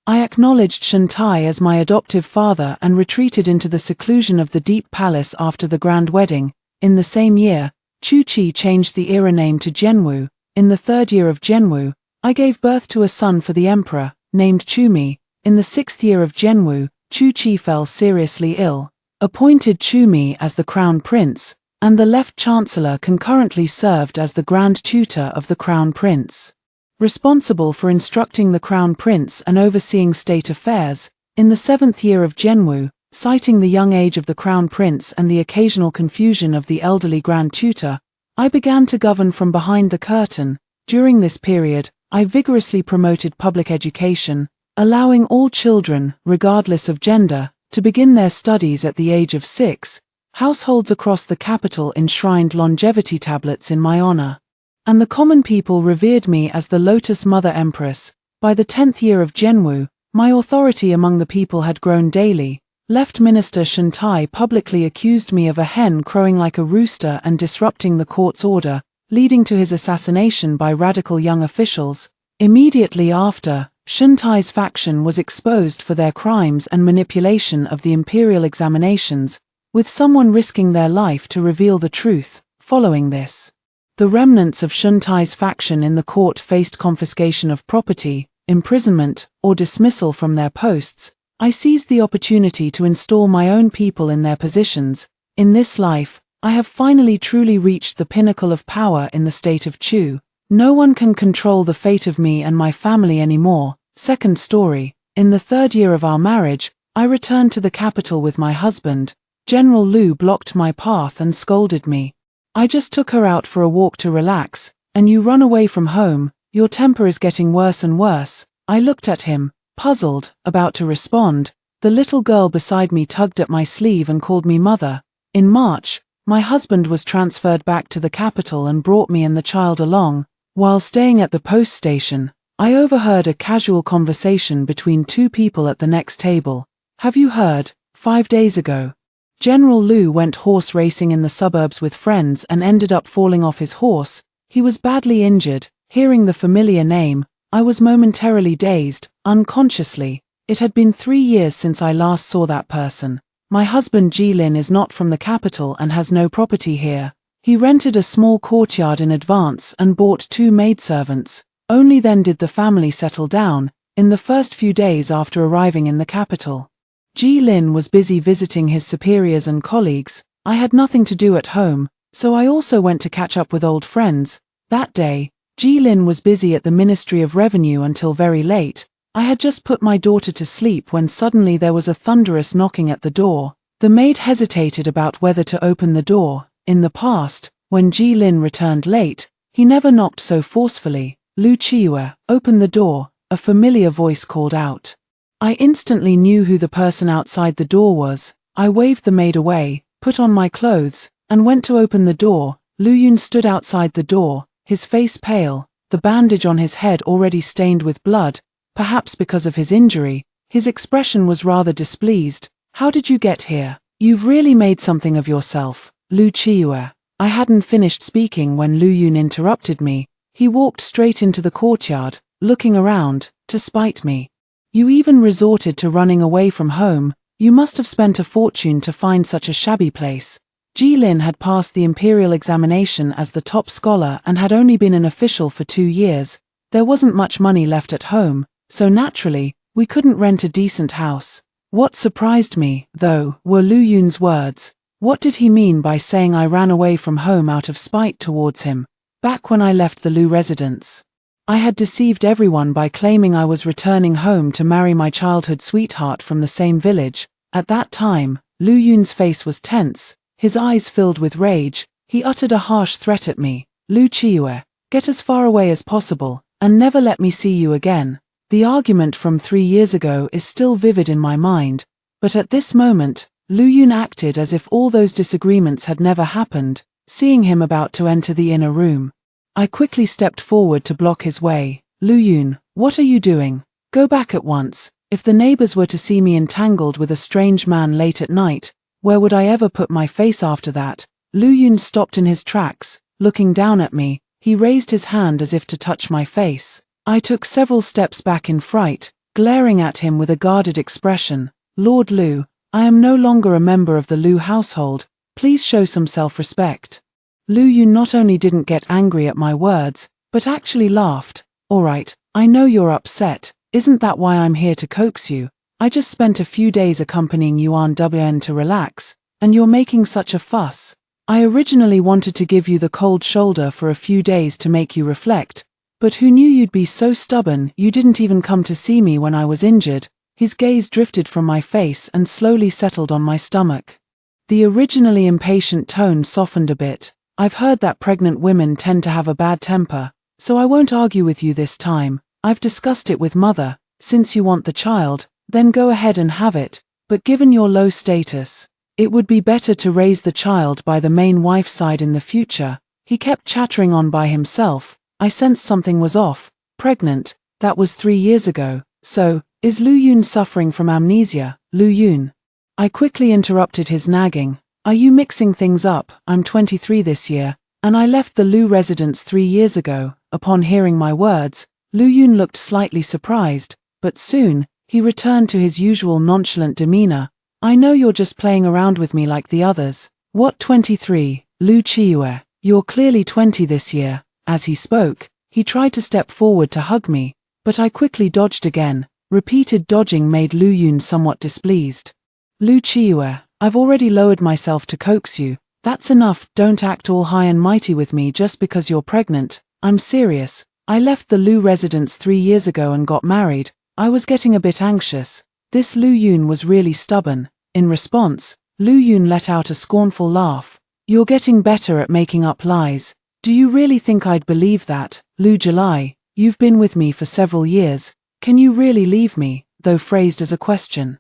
I acknowledged Shen Tai as my adoptive father and retreated into the seclusion of the Deep Palace after the grand wedding. In the same year, Chu Chi changed the era name to Zhenwu. In the 3rd year of Zhenwu, I gave birth to a son for the emperor, named Chumi. In the 6th year of Zhenwu, Chu Chi fell seriously ill, appointed Chumi as the crown prince, and the left chancellor concurrently served as the grand tutor of the crown prince. responsible for instructing the crown prince and overseeing state affairs. In the 7th year of Genwu, citing the young age of the crown prince and the occasional confusion of the elderly grand tutor, I began to govern from behind the curtain. During this period, I vigorously promoted public education, allowing all children, regardless of gender, to begin their studies at the age of 6. Households across the capital enshrined longevity tablets in my honor, and the common people revered me as the Lotus Mother Empress. By the 10th year of Genwu, my authority among the people had grown daily. Left Minister Shuntai publicly accused me of a hen crowing like a rooster and disrupting the court's order, leading to his assassination by radical young officials. Immediately after, Shuntai's faction was exposed for their crimes and manipulation of the imperial examinations, with someone risking their life to reveal the truth. Following this, the remnants of Shuntai's faction in the court faced confiscation of property, imprisonment, or dismissal from their posts. I seized the opportunity to install my own people in their positions. In this life, I have finally truly reached the pinnacle of power in the state of Chu. No one can control the fate of me and my family anymore. Second story. In the 3rd year of our marriage, I returned to the capital with my husband. General Liu blocked my path and scolded me. I just took her out for a walk to relax, and you run away from home. Your temper is getting worse and worse. I looked at him, puzzled, about to respond. The little girl beside me tugged at my sleeve and called me mother. In March, my husband was transferred back to the capital and brought me and the child along. While staying at the post station, I overheard a casual conversation between two people at the next table. Have you heard? 5 days ago, General Liu went horse racing in the suburbs with friends and ended up falling off his horse. He was badly injured. Hearing the familiar name, I was momentarily dazed. Unconsciously, it had been 3 years since I last saw that person. My husband Jilin is not from the capital and has no property here. He rented a small courtyard in advance and bought 2 maidservants. Only then did the family settle down, in the first few days after arriving in the capital. Jilin was busy visiting his superiors and colleagues. I had nothing to do at home, so I also went to catch up with old friends. That day, Jilin was busy at the Ministry of Revenue until very late. I had just put my daughter to sleep when suddenly there was a thunderous knocking at the door. The maid hesitated about whether to open the door. In the past, when Jilin returned late, he never knocked so forcefully. Lu Chiue, open the door, a familiar voice called out. I instantly knew who the person outside the door was. I waved the maid away, put on my clothes, and went to open the door. Lu Yun stood outside the door, his face pale, the bandage on his head already stained with blood. Perhaps because of his injury, his expression was rather displeased. How did you get here? You've really made something of yourself, Lu Chiue. I hadn't finished speaking when Lu Yun interrupted me. He walked straight into the courtyard, looking around, to spite me. You even resorted to running away from home. You must have spent a fortune to find such a shabby place. Jilin had passed the imperial examination as the top scholar and had only been an official for 2 years. There wasn't much money left at home, so naturally, we couldn't rent a decent house. What surprised me, though, were Lu Yun's words. What did he mean by saying I ran away from home out of spite towards him? Back when I left the Lu residence, I had deceived everyone by claiming I was returning home to marry my childhood sweetheart from the same village. At that time, Lu Yun's face was tense, his eyes filled with rage. He uttered a harsh threat at me. Lu Chiue, get as far away as possible, and never let me see you again. The argument from 3 years ago is still vivid in my mind, but at this moment, Lu Yun acted as if all those disagreements had never happened. Seeing him about to enter the inner room, I quickly stepped forward to block his way. Lu Yun, what are you doing? Go back at once. If the neighbors were to see me entangled with a strange man late at night, where would I ever put my face after that? Lu Yun stopped in his tracks, looking down at me. He raised his hand as if to touch my face. I took several steps back in fright, glaring at him with a guarded expression. Lord Lu, I am no longer a member of the Lu household. Please show some self-respect. Lu Yun not only didn't get angry at my words, but actually laughed. All right, I know you're upset. Isn't that why I'm here to coax you? I just spent a few days accompanying Yuan Wn to relax, and you're making such a fuss. I originally wanted to give you the cold shoulder for a few days to make you reflect, But who knew you'd be so stubborn you didn't even come to see me when I was injured? His gaze drifted from my face and slowly settled on my stomach. The originally impatient tone softened a bit. I've heard that pregnant women tend to have a bad temper, so I won't argue with you this time. I've discussed it with Mother. Since you want the child, then go ahead and have it, but given your low status, it would be better to raise the child by the main wife's side in the future. He kept chattering on by himself. I sensed something was off. Pregnant, that was 3 years ago. So, is Lu Yun suffering from amnesia? Lu Yun. I quickly interrupted his nagging. Are you mixing things up? I'm 23 this year, and I left the Lu residence 3 years ago. Upon hearing my words, Lu Yun looked slightly surprised, but soon, he returned to his usual nonchalant demeanor. I know you're just playing around with me like the others. What 23? Lu Qiue, you're clearly 20 this year. As he spoke, he tried to step forward to hug me, but I quickly dodged again. Repeated dodging made Lu Yun somewhat displeased. Lu Qiue, I've already lowered myself to coax you. That's enough. Don't act all high and mighty with me just because you're pregnant. I'm serious. I left the Lu residence 3 years ago and got married. I was getting a bit anxious. This Lu Yun was really stubborn. In response, Lu Yun let out a scornful laugh. You're getting better at making up lies. Do you really think I'd believe that? Lu July, you've been with me for several years. Can you really leave me? Though phrased as a question.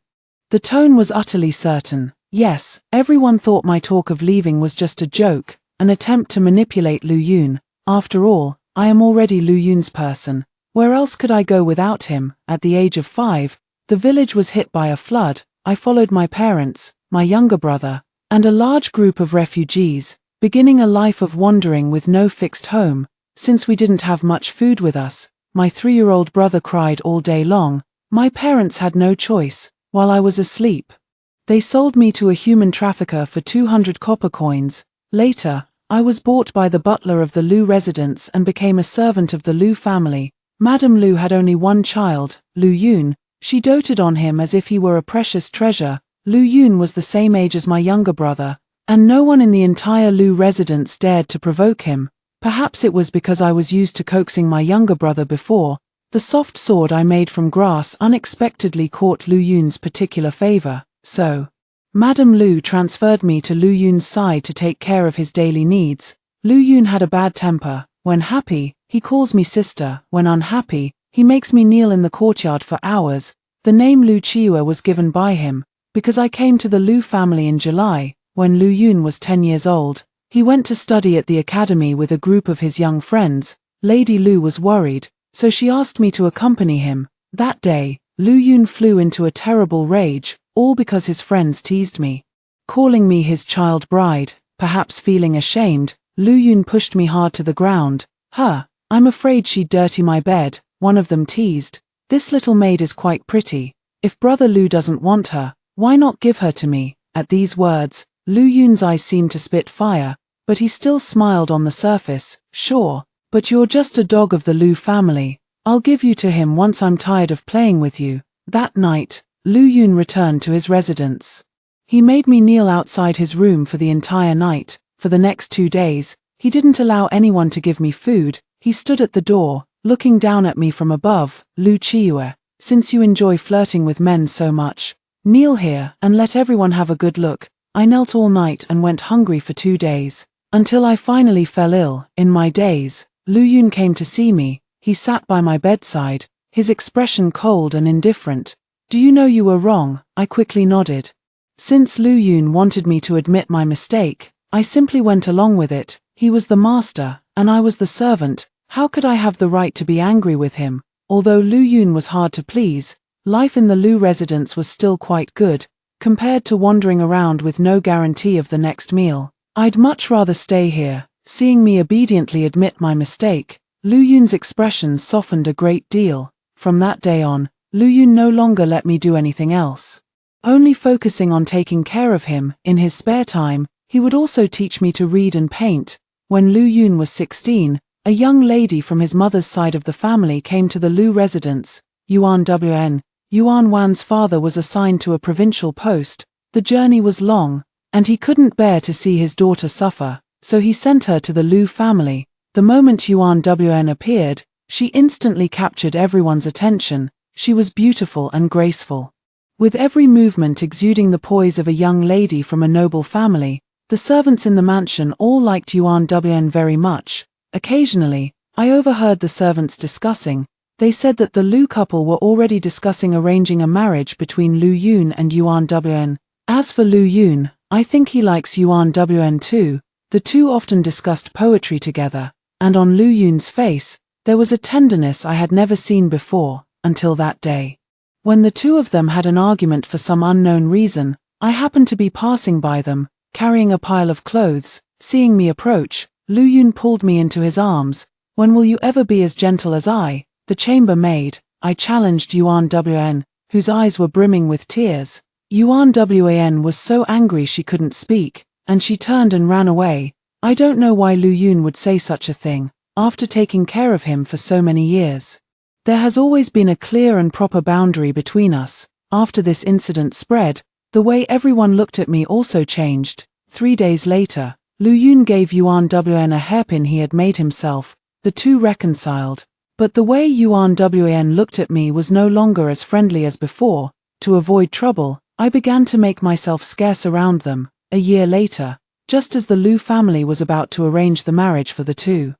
The tone was utterly certain. Yes, everyone thought my talk of leaving was just a joke, an attempt to manipulate Lu Yun. After all, I am already Lu Yun's person. Where else could I go without him? At the age of 5, the village was hit by a flood. I followed my parents, my younger brother, and a large group of refugees, beginning a life of wandering with no fixed home. Since we didn't have much food with us, my 3-year-old brother cried all day long. My parents had no choice. While I was asleep, they sold me to a human trafficker for 200 copper coins. Later, I was bought by the butler of the Lu residence and became a servant of the Lu family. Madame Lu had only one child, Lu Yun. She doted on him as if he were a precious treasure. Lu Yun was the same age as my younger brother, and no one in the entire Lu residence dared to provoke him. Perhaps it was because I was used to coaxing my younger brother before. The soft sword I made from grass unexpectedly caught Lu Yun's particular favor, so Madame Lu transferred me to Lu Yun's side to take care of his daily needs. Lu Yun had a bad temper. When happy, he calls me sister. When unhappy, he makes me kneel in the courtyard for hours. The name Lu Qiue was given by him, because I came to the Lu family in July, when Lu Yun was 10 years old. He went to study at the academy with a group of his young friends. Lady Lu was worried, so she asked me to accompany him. That day, Lu Yun flew into a terrible rage, all because his friends teased me, calling me his child bride. Perhaps feeling ashamed, Lu Yun pushed me hard to the ground. I'm afraid she'd dirty my bed, one of them teased. This little maid is quite pretty. If Brother Lu doesn't want her, why not give her to me? At these words, Lu Yun's eyes seemed to spit fire, but he still smiled on the surface. Sure. But you're just a dog of the Lu family. I'll give you to him once I'm tired of playing with you. That night, Lu Yun returned to his residence. He made me kneel outside his room for the entire night. For the next 2 days, he didn't allow anyone to give me food. He stood at the door, looking down at me from above. Lu Qiue, since you enjoy flirting with men so much, kneel here and let everyone have a good look. I knelt all night and went hungry for 2 days, until I finally fell ill. In my daze, Lu Yun came to see me. He sat by my bedside, his expression cold and indifferent. Do you know you were wrong? I quickly nodded. Since Lu Yun wanted me to admit my mistake, I simply went along with it. He was the master, and I was the servant. How could I have the right to be angry with him? Although Lu Yun was hard to please, life in the Lu residence was still quite good, compared to wandering around with no guarantee of the next meal. I'd much rather stay here. Seeing me obediently admit my mistake, Lu Yun's expression softened a great deal. From that day on, Lu Yun no longer let me do anything else, only focusing on taking care of him. In his spare time, he would also teach me to read and paint. When Lu Yun was 16, a young lady from his mother's side of the family came to the Lu residence. Yuan Wan's father was assigned to a provincial post. The journey was long, and he couldn't bear to see his daughter suffer. So he sent her to the Lu family. The moment Yuan Wan appeared, She instantly captured everyone's attention. She was beautiful and graceful, with every movement exuding the poise of a young lady from a noble family. The servants in the mansion all liked Yuan Wn very much. Occasionally, I overheard the servants discussing. They said that the Lu couple were already discussing arranging a marriage between Lu Yun and Yuan Wn. As for Lu Yun, I think he likes Yuan Wn too. The two often discussed poetry together, and on Lu Yun's face, there was a tenderness I had never seen before, until that day, when the two of them had an argument for some unknown reason. I happened to be passing by them, carrying a pile of clothes. Seeing me approach, Lu Yun pulled me into his arms. "When will you ever be as gentle as I, the chambermaid?" I challenged Yuan Wn, whose eyes were brimming with tears. Yuan Wan was so angry she couldn't speak, and she turned and ran away. I don't know why Lu Yun would say such a thing, after taking care of him for so many years. There has always been a clear and proper boundary between us. After this incident spread, the way everyone looked at me also changed. 3 days later, Lu Yun gave Yuan Wn a hairpin he had made himself. The two reconciled. But the way Yuan Wn looked at me was no longer as friendly as before. To avoid trouble, I began to make myself scarce around them. A year later, just as the Lu family was about to arrange the marriage for the two,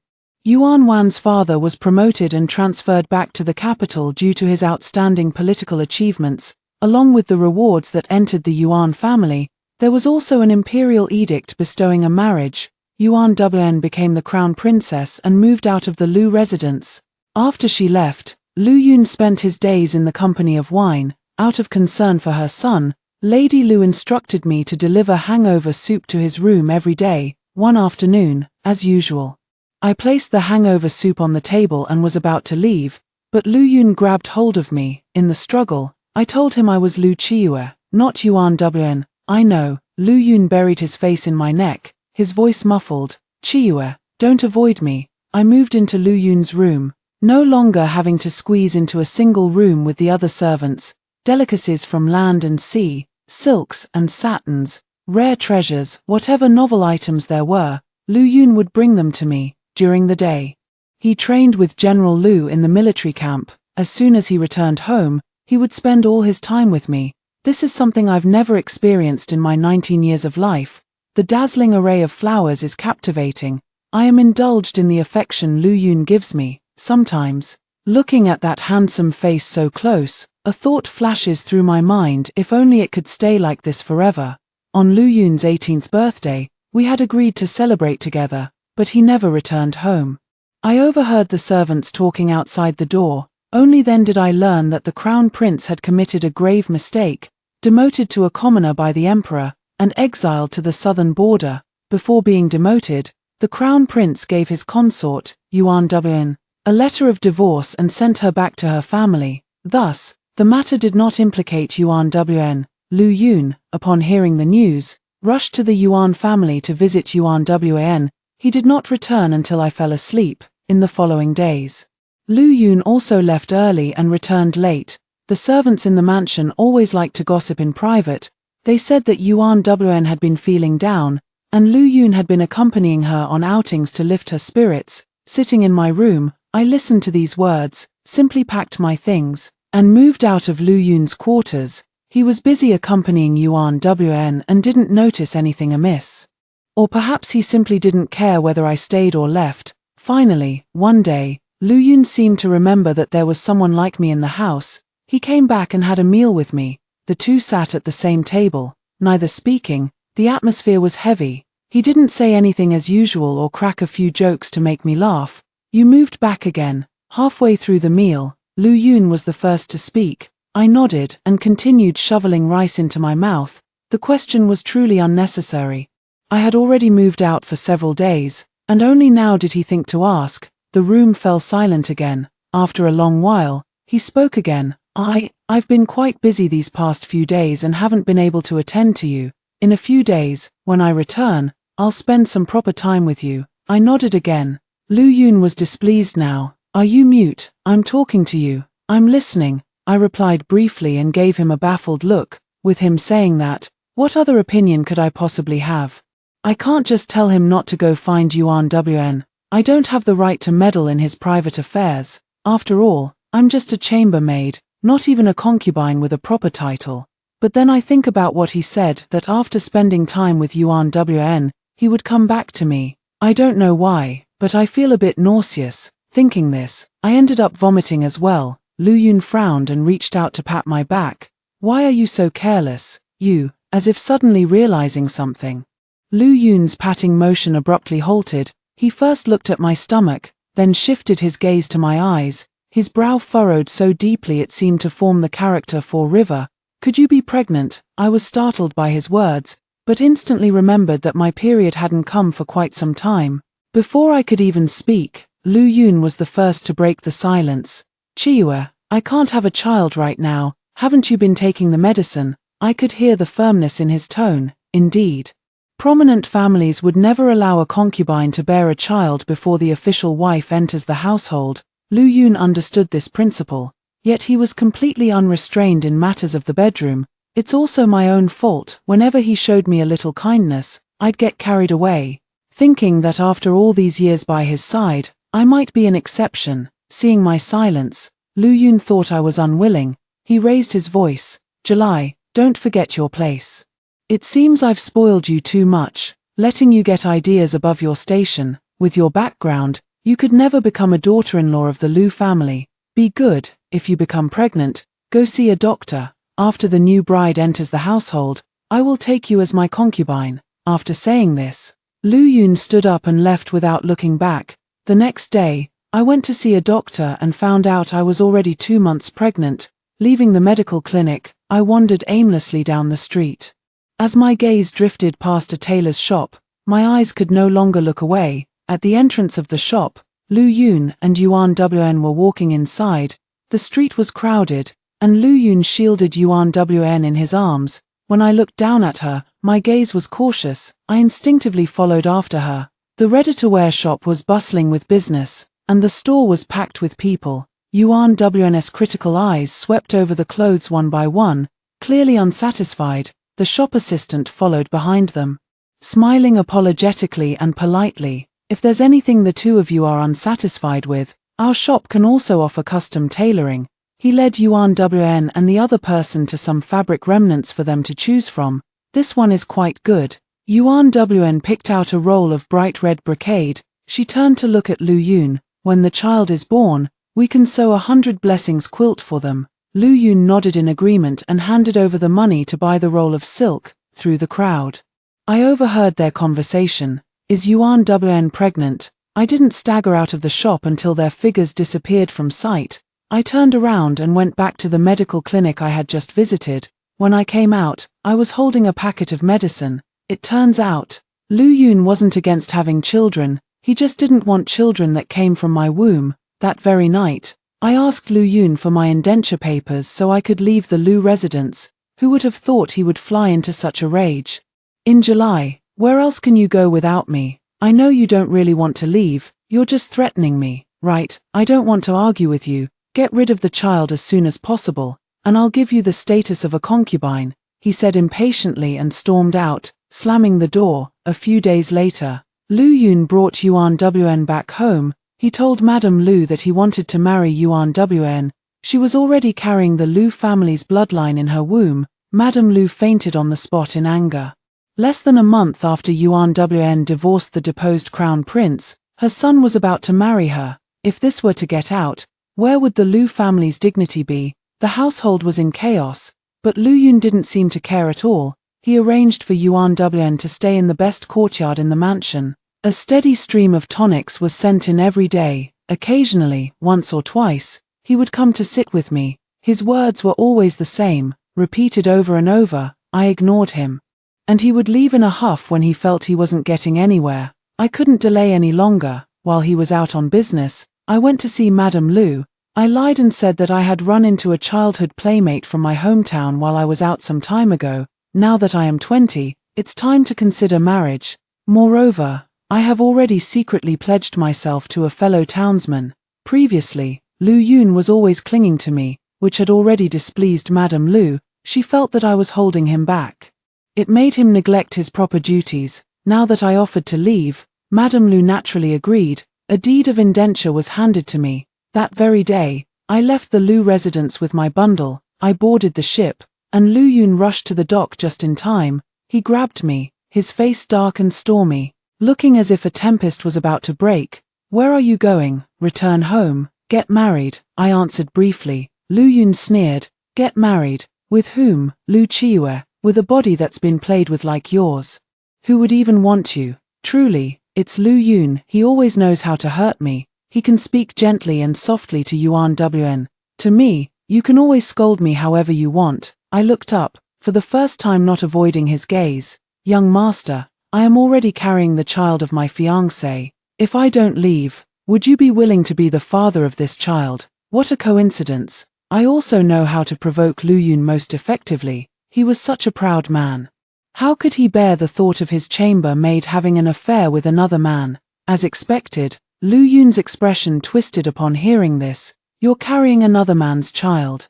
Yuan Wan's father was promoted and transferred back to the capital due to his outstanding political achievements. Along with the rewards that entered the Yuan family, there was also an imperial edict bestowing a marriage. Yuan Wn became the crown princess and moved out of the Lu residence. After she left, Lu Yun spent his days in the company of wine. Out of concern for her son, Lady Lu instructed me to deliver hangover soup to his room every day. One afternoon, as usual, I placed the hangover soup on the table and was about to leave, but Lu Yun grabbed hold of me. In the struggle, I told him I was Lu Qiue, not Yuan Wn. "I know." Lu Yun buried his face in my neck, his voice muffled. "Qiue, don't avoid me." I moved into Lu Yun's room, no longer having to squeeze into a single room with the other servants. Delicacies from land and sea, silks and satins, rare treasures, whatever novel items there were, Lu Yun would bring them to me. During the day, he trained with General Lu in the military camp. As soon as he returned home, he would spend all his time with me. This is something I've never experienced in my 19 years of life. The dazzling array of flowers is captivating. I am indulged in the affection Lu Yun gives me. Sometimes, looking at that handsome face so close, a thought flashes through my mind: if only it could stay like this forever. On Lu Yun's 18th birthday, we had agreed to celebrate together, but he never returned home. I overheard the servants talking outside the door. Only then did I learn that the crown prince had committed a grave mistake, demoted to a commoner by the emperor, and exiled to the southern border. Before being demoted, the crown prince gave his consort, Yuan Wn, a letter of divorce and sent her back to her family. Thus, the matter did not implicate Yuan Wn. Lu Yun, upon hearing the news, rushed to the Yuan family to visit Yuan Wn. He did not return until I fell asleep. In the following days, Lu Yun also left early and returned late. The servants in the mansion always liked to gossip in private. They said that Yuan Wn had been feeling down, and Lu Yun had been accompanying her on outings to lift her spirits. Sitting in my room, I listened to these words, simply packed my things, and moved out of Lu Yun's quarters. He was busy accompanying Yuan Wn and didn't notice anything amiss. Or perhaps he simply didn't care whether I stayed or left. Finally, one day, Lu Yun seemed to remember that there was someone like me in the house. He came back and had a meal with me. The two sat at the same table, neither speaking. The atmosphere was heavy. He didn't say anything as usual or crack a few jokes to make me laugh. "You moved back again." Halfway through the meal, Lu Yun was the first to speak. I nodded and continued shoveling rice into my mouth. The question was truly unnecessary. I had already moved out for several days, and only now did he think to ask. The room fell silent again. After a long while, he spoke again. I've been quite busy these past few days and haven't been able to attend to you. In a few days, when I return, I'll spend some proper time with you." I nodded again. Lu Yun was displeased now. "Are you mute? I'm talking to you." "I'm listening," I replied briefly and gave him a baffled look. With him saying that, what other opinion could I possibly have? I can't just tell him not to go find Yuan Wn. I don't have the right to meddle in his private affairs. After all, I'm just a chambermaid, not even a concubine with a proper title. But then I think about what he said, that after spending time with Yuan Wn, he would come back to me. I don't know why, but I feel a bit nauseous. Thinking this, I ended up vomiting as well. Lu Yun frowned and reached out to pat my back. Why are you so careless, you, as if suddenly realizing something. Lu Yun's patting motion abruptly halted. He first looked at my stomach, then shifted his gaze to my eyes, his brow furrowed so deeply it seemed to form the character for river. Could you be pregnant? I was startled by his words, but instantly remembered that my period hadn't come for quite some time. Before I could even speak, Lu Yun was the first to break the silence. Chiyu, I can't have a child right now. Haven't you been taking the medicine? I could hear the firmness in his tone. Indeed. Prominent families would never allow a concubine to bear a child before the official wife enters the household. Lu Yun understood this principle, yet he was completely unrestrained in matters of the bedroom. It's also my own fault. Whenever he showed me a little kindness, I'd get carried away, thinking that after all these years by his side, I might be an exception. Seeing my silence, Lu Yun thought I was unwilling. He raised his voice. July, don't forget your place. It seems I've spoiled you too much, letting you get ideas above your station. With your background, you could never become a daughter-in-law of the Lu family. Be good. If you become pregnant, go see a doctor. After the new bride enters the household, I will take you as my concubine. After saying this, Lu Yun stood up and left without looking back. The next day, I went to see a doctor and found out I was already 2 months pregnant. Leaving the medical clinic, I wandered aimlessly down the street. As my gaze drifted past a tailor's shop, my eyes could no longer look away. At the entrance of the shop, Lu Yun and Yuan Wn were walking inside. The street was crowded, and Lu Yun shielded Yuan Wn in his arms. When I looked down at her, my gaze was cautious. I instinctively followed after her. The ready-to-wear shop was bustling with business, and the store was packed with people. Yuan Wn's critical eyes swept over the clothes one by one, clearly unsatisfied. The shop assistant followed behind them, smiling apologetically and politely. If there's anything the two of you are unsatisfied with, our shop can also offer custom tailoring. He led Yuan Wn and the other person to some fabric remnants for them to choose from. This one is quite good. Yuan Wn picked out a roll of bright red brocade. She turned to look at Lu Yun. When the child is born, we can sew 100 blessings quilt for them. Lu Yun nodded in agreement and handed over the money to buy the roll of silk. Through the crowd, I overheard their conversation. Is Yuan Wn pregnant? I didn't stagger out of the shop until their figures disappeared from sight. I turned around and went back to the medical clinic I had just visited. When I came out, I was holding a packet of medicine. It turns out, Lu Yun wasn't against having children, he just didn't want children that came from my womb. That very night, I asked Lu Yun for my indenture papers so I could leave the Lu residence. Who would have thought he would fly into such a rage? In July, where else can you go without me? I know you don't really want to leave, you're just threatening me, right? I don't want to argue with you. Get rid of the child as soon as possible, and I'll give you the status of a concubine, he said impatiently and stormed out, slamming the door. A few days later, Lu Yun brought Yuan Wn back home. He told Madame Lu that he wanted to marry Yuan Wn. She was already carrying the Lu family's bloodline in her womb. Madame Lu fainted on the spot in anger. Less than a month after Yuan Wn divorced the deposed crown prince, her son was about to marry her. If this were to get out, where would the Lu family's dignity be? The household was in chaos, but Lu Yun didn't seem to care at all. He arranged for Yuan Wn to stay in the best courtyard in the mansion. A steady stream of tonics was sent in every day. Occasionally, once or twice, he would come to sit with me. His words were always the same, repeated over and over. I ignored him, and he would leave in a huff when he felt he wasn't getting anywhere. I couldn't delay any longer. While he was out on business, I went to see Madame Lu. I lied and said that I had run into a childhood playmate from my hometown while I was out some time ago. Now that I am 20, it's time to consider marriage. Moreover, I have already secretly pledged myself to a fellow townsman. Previously, Lu Yun was always clinging to me, which had already displeased Madame Lu. She felt that I was holding him back. It made him neglect his proper duties. Now that I offered to leave, Madame Lu naturally agreed. A deed of indenture was handed to me. That very day, I left the Lu residence with my bundle. I boarded the ship, and Lu Yun rushed to the dock just in time. He grabbed me, his face dark and stormy, looking as if a tempest was about to break. "Where are you going?" "Return home, get married," I answered briefly. Lu Yun sneered. "Get married? With whom?" "Lu Chiue, with a body that's been played with like yours. Who would even want you?" "Truly, it's Lu Yun, he always knows how to hurt me. He can speak gently and softly to Yuan Wn. To me, you can always scold me however you want." I looked up, for the first time not avoiding his gaze. "Young master, I am already carrying the child of my fiancé. If I don't leave, would you be willing to be the father of this child?" What a coincidence. I also know how to provoke Lu Yun most effectively. He was such a proud man. How could he bear the thought of his chambermaid having an affair with another man? As expected, Lu Yun's expression twisted upon hearing this. "You're carrying another man's child.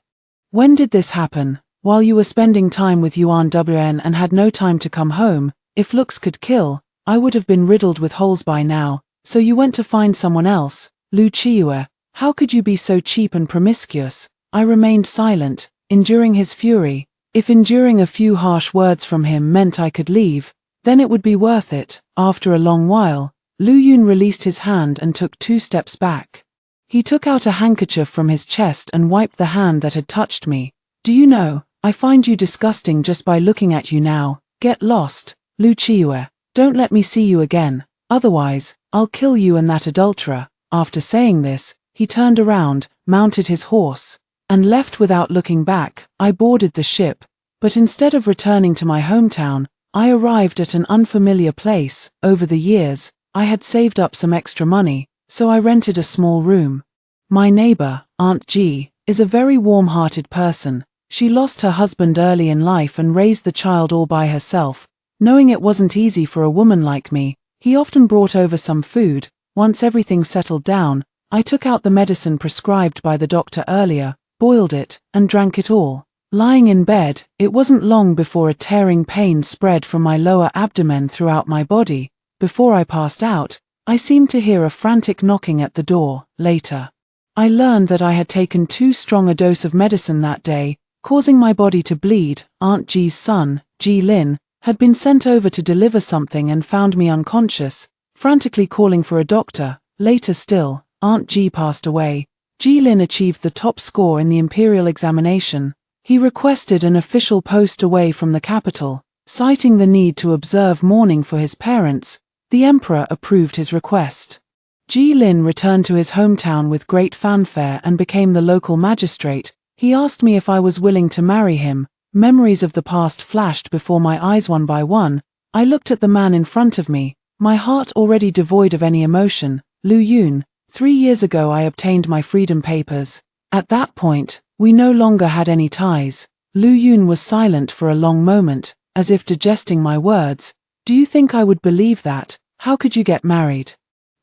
When did this happen?" "While you were spending time with Yuan Wn and had no time to come home. If looks could kill, I would have been riddled with holes by now. So you went to find someone else." "Lu Chiue, how could you be so cheap and promiscuous?" I remained silent, enduring his fury. If enduring a few harsh words from him meant I could leave, then it would be worth it. After a long while, Lu Yun released his hand and took 2 steps back. He took out a handkerchief from his chest and wiped the hand that had touched me. "Do you know, I find you disgusting just by looking at you now. Get lost, Lu Chiue. Don't let me see you again. Otherwise, I'll kill you and that adulterer." After saying this, he turned around, mounted his horse, and left without looking back. I boarded the ship, but instead of returning to my hometown, I arrived at an unfamiliar place. Over the years, I had saved up some extra money, so I rented a small room. My neighbor, Aunt G, is a very warm-hearted person. She lost her husband early in life and raised the child all by herself. Knowing it wasn't easy for a woman like me, he often brought over some food. Once everything settled down, I took out the medicine prescribed by the doctor earlier, boiled it, and drank it all. Lying in bed, it wasn't long before a tearing pain spread from my lower abdomen throughout my body. Before I passed out, I seemed to hear a frantic knocking at the door. Later, I learned that I had taken too strong a dose of medicine that day, causing my body to bleed. Aunt G's son, Ji Lin, had been sent over to deliver something and found me unconscious, frantically calling for a doctor. Later still, Aunt G passed away. Ji Lin achieved the top score in the imperial examination. He requested an official post away from the capital, citing the need to observe mourning for his parents. The emperor approved his request. Ji Lin returned to his hometown with great fanfare and became the local magistrate. He asked me if I was willing to marry him. Memories of the past flashed before my eyes one by one. I looked at the man in front of me, my heart already devoid of any emotion. Lu Yun, 3 years ago I obtained my freedom papers. At that point, we no longer had any ties. Lu Yun was silent for a long moment, as if digesting my words. "Do you think I would believe that? How could you get married?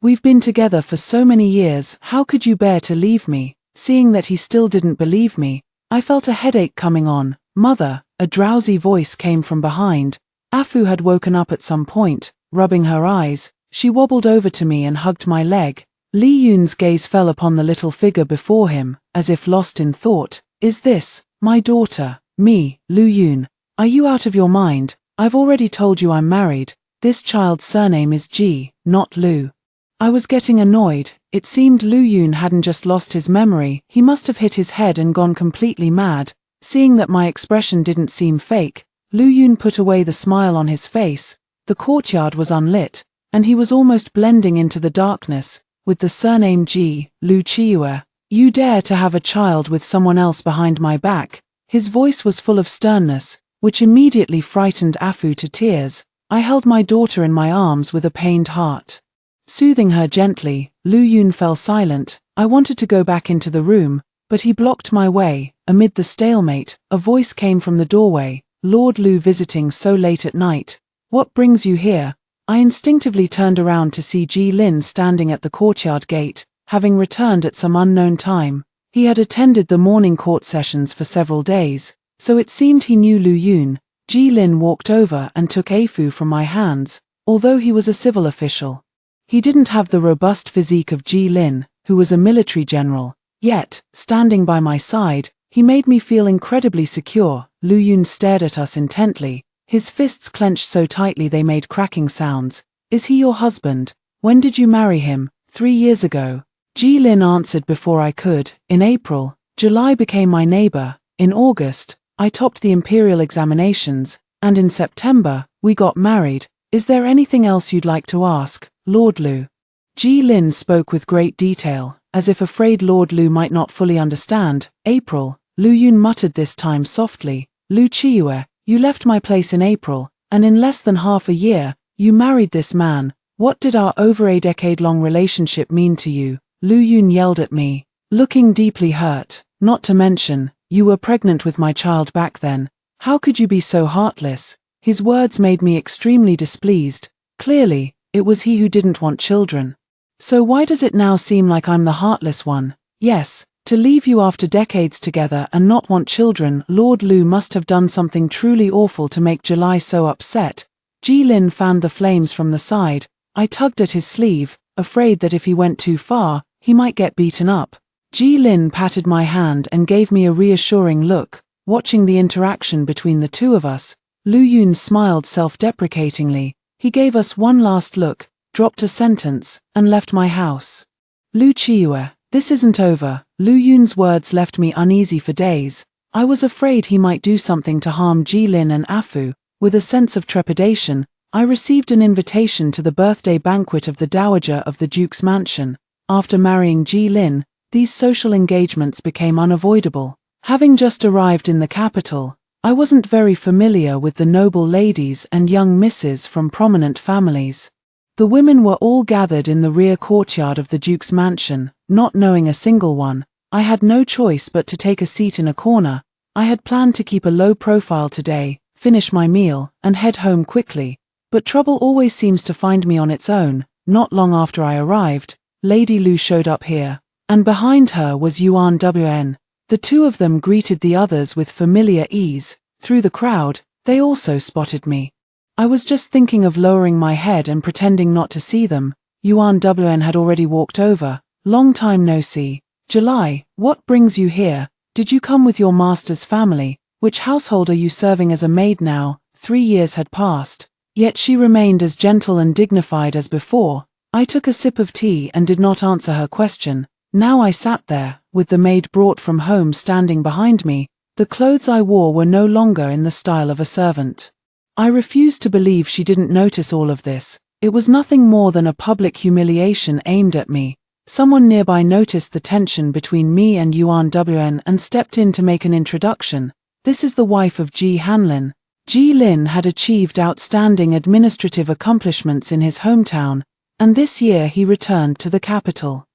We've been together for so many years. How could you bear to leave me?" Seeing that he still didn't believe me, I felt a headache coming on. "Mother," a drowsy voice came from behind. Afu had woken up at some point, rubbing her eyes. She wobbled over to me and hugged my leg. Li Yun's gaze fell upon the little figure before him, as if lost in thought. "Is this my daughter?" "Me, Lu Yun. Are you out of your mind? I've already told you I'm married. This child's surname is Ji, not Lu." I was getting annoyed. It seemed Lu Yun hadn't just lost his memory, he must have hit his head and gone completely mad. Seeing that my expression didn't seem fake, Lu Yun put away the smile on his face. The courtyard was unlit, and he was almost blending into the darkness. "With the surname Ji, Lu Chiue, you dare to have a child with someone else behind my back?" His voice was full of sternness, which immediately frightened Afu to tears. I held my daughter in my arms with a pained heart. Soothing her gently, Lu Yun fell silent. I wanted to go back into the room, but he blocked my way. Amid the stalemate, a voice came from the doorway. "Lord Lu visiting so late at night. What brings you here?" I instinctively turned around to see Ji Lin standing at the courtyard gate, having returned at some unknown time. He had attended the morning court sessions for several days, so it seemed he knew Lu Yun. Ji Lin walked over and took Afu from my hands, although he was a civil official. He didn't have the robust physique of Ji Lin, who was a military general. Yet, standing by my side, he made me feel incredibly secure. Lu Yun stared at us intently, his fists clenched so tightly they made cracking sounds. Is he your husband? When did you marry him? 3 years ago. Ji Lin answered before I could. In April. July became my neighbor. In August, I topped the imperial examinations, and in September, we got married. Is there anything else you'd like to ask, Lord Lu? Ji Lin spoke with great detail, as if afraid Lord Lu might not fully understand. April. Lu Yun muttered this time softly. Lu Chiyue, you left my place in April, and in less than half a year, you married this man. What did our over a decade-long relationship mean to you? Lu Yun yelled at me, looking deeply hurt. Not to mention, you were pregnant with my child back then. How could you be so heartless? His words made me extremely displeased. Clearly, it was he who didn't want children. So why does it now seem like I'm the heartless one? Yes, to leave you after decades together and not want children. Lord Lu must have done something truly awful to make July so upset. Ji Lin fanned the flames from the side. I tugged at his sleeve, afraid that if he went too far, he might get beaten up. Ji Lin patted my hand and gave me a reassuring look. Watching the interaction between the two of us, Lu Yun smiled self-deprecatingly. He gave us one last look, dropped a sentence, and left my house. Lu Chiyue, this isn't over. Lu Yun's words left me uneasy for days. I was afraid he might do something to harm Ji Lin and Afu. With a sense of trepidation, I received an invitation to the birthday banquet of the Dowager of the Duke's mansion. After marrying Ji Lin, these social engagements became unavoidable. Having just arrived in the capital, I wasn't very familiar with the noble ladies and young misses from prominent families. The women were all gathered in the rear courtyard of the Duke's mansion. Not knowing a single one, I had no choice but to take a seat in a corner. I had planned to keep a low profile today, finish my meal, and head home quickly. But trouble always seems to find me on its own. Not long after I arrived, Lady Lu showed up here, and behind her was Yuan Wn. The two of them greeted the others with familiar ease. Through the crowd, they also spotted me. I was just thinking of lowering my head and pretending not to see them. Yuan Wn had already walked over. Long time no see. July, what brings you here? Did you come with your master's family? Which household are you serving as a maid now? 3 years had passed. Yet she remained as gentle and dignified as before. I took a sip of tea and did not answer her question. Now I sat there, with the maid brought from home standing behind me. The clothes I wore were no longer in the style of a servant. I refused to believe she didn't notice all of this. It was nothing more than a public humiliation aimed at me. Someone nearby noticed the tension between me and Yuan Wn and stepped in to make an introduction. This is the wife of Ji Hanlin. Ji Lin had achieved outstanding administrative accomplishments in his hometown, and this year he returned to the capital,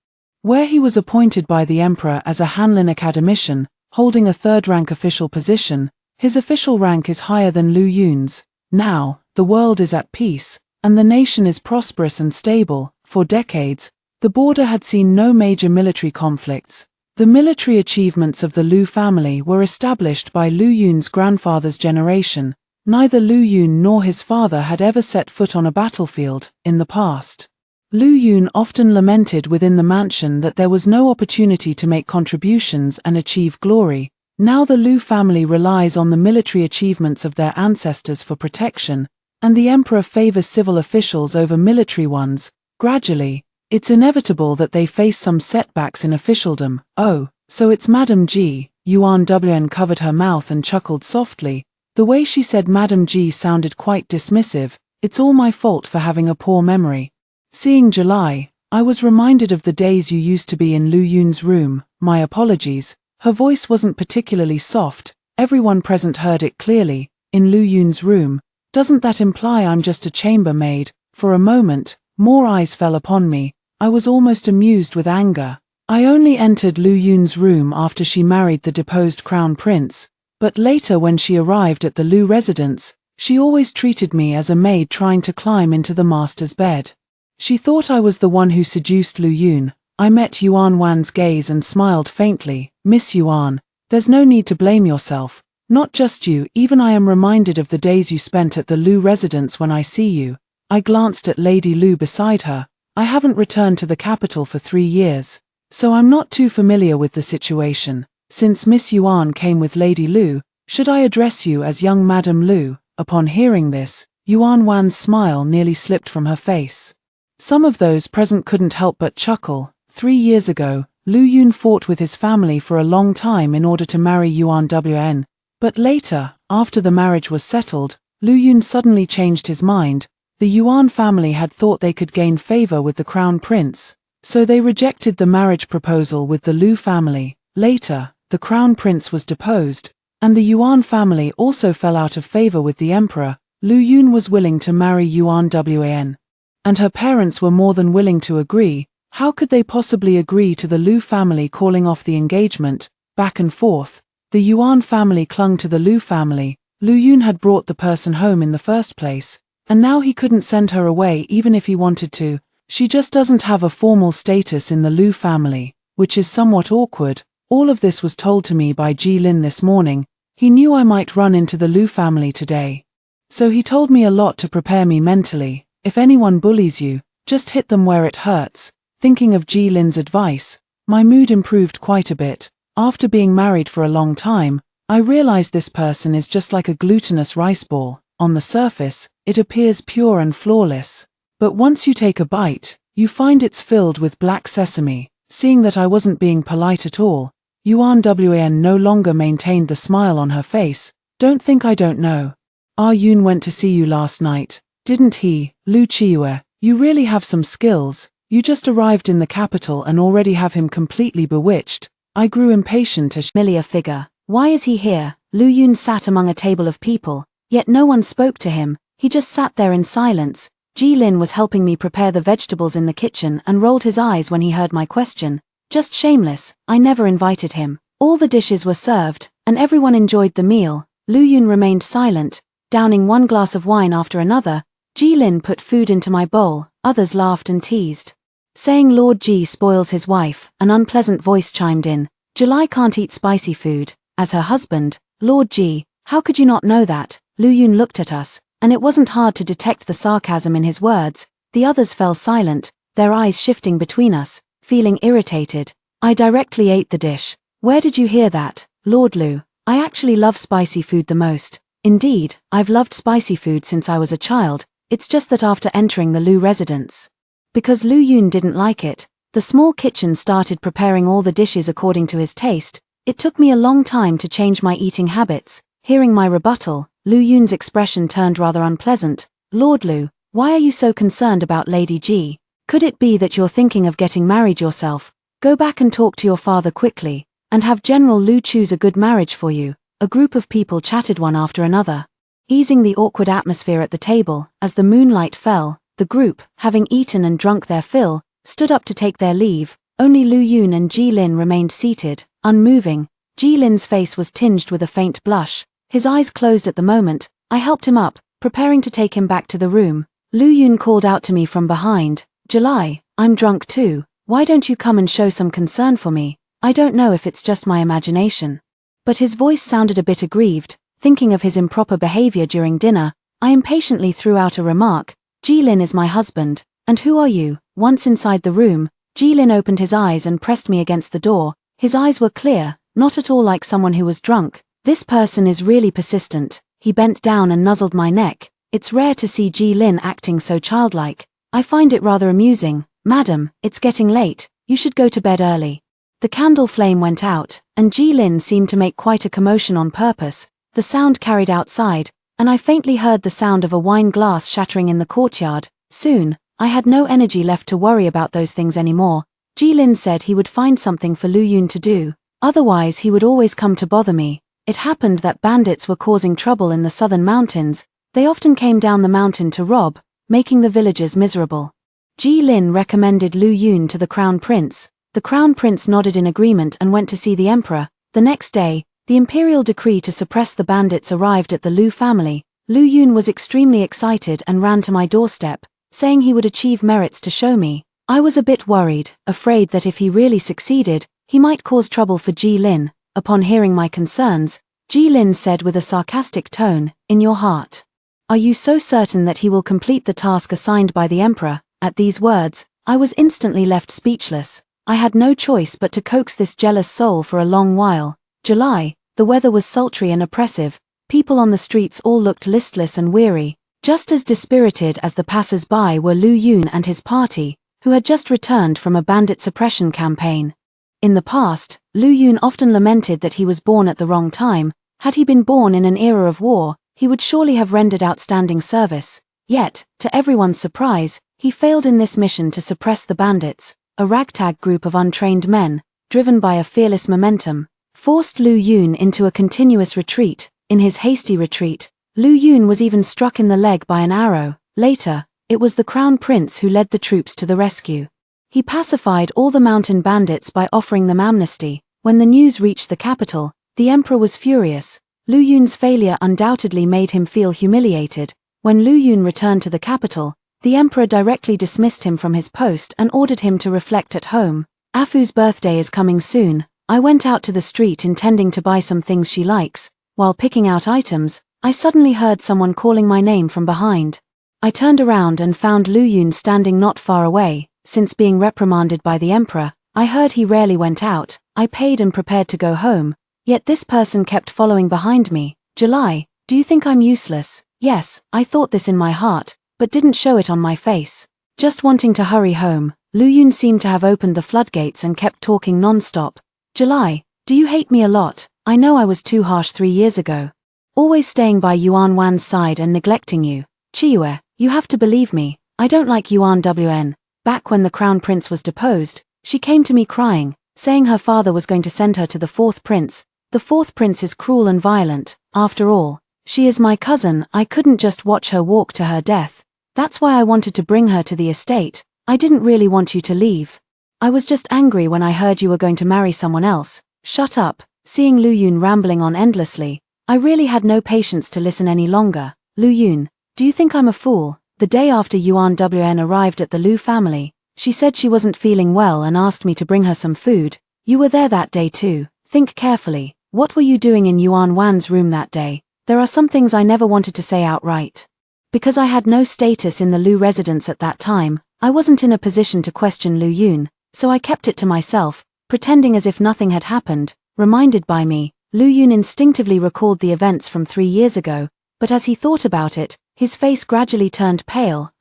where he was appointed by the emperor as a Hanlin academician, holding a third-rank official position. His official rank is higher than Lu Yun's. Now, the world is at peace, and the nation is prosperous and stable. For decades, the border had seen no major military conflicts. The military achievements of the Lu family were established by Lu Yun's grandfather's generation. Neither Lu Yun nor his father had ever set foot on a battlefield in the past. Lu Yun often lamented within the mansion that there was no opportunity to make contributions and achieve glory. Now the Lu family relies on the military achievements of their ancestors for protection, and the emperor favors civil officials over military ones. Gradually, it's inevitable that they face some setbacks in officialdom. Oh, so it's Madam G. Yuan Wn covered her mouth and chuckled softly. The way she said Madam G sounded quite dismissive. It's all my fault for having a poor memory. Seeing July, I was reminded of the days you used to be in Lu Yun's room. My apologies. Her voice wasn't particularly soft. Everyone present heard it clearly. In Lu Yun's room. Doesn't that imply I'm just a chambermaid? For a moment, more eyes fell upon me. I was almost amused with anger. I only entered Lu Yun's room after she married the deposed crown prince, but later when she arrived at the Lu residence, she always treated me as a maid trying to climb into the master's bed. She thought I was the one who seduced Lu Yun. I met Yuan Wan's gaze and smiled faintly. Miss Yuan, there's no need to blame yourself. Not just you, even I am reminded of the days you spent at the Lu residence when I see you. I glanced at Lady Lu beside her. I haven't returned to the capital for 3 years, so I'm not too familiar with the situation. Since Miss Yuan came with Lady Lu, should I address you as young Madam Lu?" Upon hearing this, Yuan Wan's smile nearly slipped from her face. Some of those present couldn't help but chuckle. 3 years ago, Lu Yun fought with his family for a long time in order to marry Yuan Wn. But later, after the marriage was settled, Lu Yun suddenly changed his mind. The Yuan family had thought they could gain favor with the crown prince, so they rejected the marriage proposal with the Lu family. Later, the crown prince was deposed, and the Yuan family also fell out of favor with the emperor. Lu Yun was willing to marry Yuan Wan, and her parents were more than willing to agree. How could they possibly agree to the Lu family calling off the engagement? Back and forth, the Yuan family clung to the Lu family. Lu Yun had brought the person home in the first place, and now he couldn't send her away even if he wanted to. She just doesn't have a formal status in the Lu family, which is somewhat awkward. All of this was told to me by Ji Lin this morning. He knew I might run into the Lu family today, so he told me a lot to prepare me mentally. If anyone bullies you, just hit them where it hurts. Thinking of Ji Lin's advice, my mood improved quite a bit. After being married for a long time, I realized this person is just like a glutinous rice ball. On the surface, it appears pure and flawless, but once you take a bite, you find it's filled with black sesame. Seeing that I wasn't being polite at all, Yuan Wan no longer maintained the smile on her face. "Don't think I don't know. Ah Yun went to see you last night, didn't he, Lu Qiue? You really have some skills. You just arrived in the capital and already have him completely bewitched." I grew impatient as familiar figure. Why is he here? Lu Yun sat among a table of people, yet no one spoke to him. He just sat there in silence. Ji Lin was helping me prepare the vegetables in the kitchen and rolled his eyes when he heard my question. Just shameless, I never invited him. All the dishes were served, and everyone enjoyed the meal. Lu Yun remained silent, downing one glass of wine after another. Ji Lin put food into my bowl, others laughed and teased, saying Lord Ji spoils his wife. An unpleasant voice chimed in. July can't eat spicy food. As her husband, Lord Ji, how could you not know that? Lu Yun looked at us, and it wasn't hard to detect the sarcasm in his words. The others fell silent, their eyes shifting between us, feeling irritated. I directly ate the dish. Where did you hear that, Lord Lu? I actually love spicy food the most. Indeed, I've loved spicy food since I was a child. It's just that after entering the Lu residence, because Lu Yun didn't like it, the small kitchen started preparing all the dishes according to his taste. It took me a long time to change my eating habits. Hearing my rebuttal, Lu Yun's expression turned rather unpleasant. Lord Lu, why are you so concerned about Lady Ji? Could it be that you're thinking of getting married yourself? Go back and talk to your father quickly, and have General Lu choose a good marriage for you. A group of people chatted one after another, easing the awkward atmosphere at the table. As the moonlight fell, the group, having eaten and drunk their fill, stood up to take their leave. Only Lu Yun and Ji Lin remained seated, unmoving. Ji Lin's face was tinged with a faint blush. His eyes closed at the moment. I helped him up, preparing to take him back to the room. Lu Yun called out to me from behind. July, I'm drunk too. Why don't you come and show some concern for me? I don't know if it's just my imagination, but his voice sounded a bit aggrieved. Thinking of his improper behavior during dinner, I impatiently threw out a remark. Ji Lin is my husband, and who are you? Once inside the room, Ji Lin opened his eyes and pressed me against the door. His eyes were clear, not at all like someone who was drunk. This person is really persistent. He bent down and nuzzled my neck. It's rare to see Ji Lin acting so childlike. I find it rather amusing. Madam, it's getting late. You should go to bed early. The candle flame went out, and Ji Lin seemed to make quite a commotion on purpose. The sound carried outside, and I faintly heard the sound of a wine glass shattering in the courtyard. Soon, I had no energy left to worry about those things anymore. Ji Lin said he would find something for Lu Yun to do, otherwise he would always come to bother me. It happened that bandits were causing trouble in the southern mountains. They often came down the mountain to rob, making the villagers miserable. Ji Lin recommended Lu Yun to the crown prince. The crown prince nodded in agreement and went to see the emperor. The next day, the imperial decree to suppress the bandits arrived at the Lu family. Lu Yun was extremely excited and ran to my doorstep, saying he would achieve merits to show me. I was a bit worried, afraid that if he really succeeded, he might cause trouble for Ji Lin. Upon hearing my concerns, Ji Lin said with a sarcastic tone, "In your heart, are you so certain that he will complete the task assigned by the emperor?" At these words, I was instantly left speechless. I had no choice but to coax this jealous soul for a long while. July, the weather was sultry and oppressive. People on the streets all looked listless and weary, just as dispirited as the passers-by were Lu Yun and his party, who had just returned from a bandit suppression campaign. In the past, Lu Yun often lamented that he was born at the wrong time. Had he been born in an era of war, he would surely have rendered outstanding service. Yet, to everyone's surprise, he failed in this mission to suppress the bandits. A ragtag group of untrained men, driven by a fearless momentum, forced Lu Yun into a continuous retreat. In his hasty retreat, Lu Yun was even struck in the leg by an arrow. Later, it was the Crown Prince who led the troops to the rescue. He pacified all the mountain bandits by offering them amnesty. When the news reached the capital, the emperor was furious. Lu Yun's failure undoubtedly made him feel humiliated. When Lu Yun returned to the capital, the emperor directly dismissed him from his post and ordered him to reflect at home. Afu's birthday is coming soon. I went out to the street intending to buy some things she likes. While picking out items, I suddenly heard someone calling my name from behind. I turned around and found Lu Yun standing not far away. Since being reprimanded by the emperor, I heard he rarely went out. I paid and prepared to go home, yet this person kept following behind me. July, do you think I'm useless? Yes, I thought this in my heart, but didn't show it on my face. Just wanting to hurry home, Lu Yun seemed to have opened the floodgates and kept talking non-stop. July, do you hate me a lot? I know I was too harsh 3 years ago. Always staying by Yuan Wan's side and neglecting you. Chiyue, you have to believe me, I don't like Yuan Wn. Back when the crown prince was deposed, she came to me crying, saying her father was going to send her to the fourth prince. The fourth prince is cruel and violent. After all, she is my cousin. I couldn't just watch her walk to her death. That's why I wanted to bring her to the estate. I didn't really want you to leave. I was just angry when I heard you were going to marry someone else. Shut up. Seeing Lu Yun rambling on endlessly, I really had no patience to listen any longer. Lu Yun, do you think I'm a fool? The day after Yuan Wn arrived at the Lu family, she said she wasn't feeling well and asked me to bring her some food. You were there that day too. Think carefully. What were you doing in Yuan Wan's room that day? There are some things I never wanted to say outright. Because I had no status in the Lu residence at that time, I wasn't in a position to question Lu Yun, so I kept it to myself, pretending as if nothing had happened. Reminded by me, Lu Yun instinctively recalled the events from 3 years ago, but as he thought about it, his face gradually turned pale.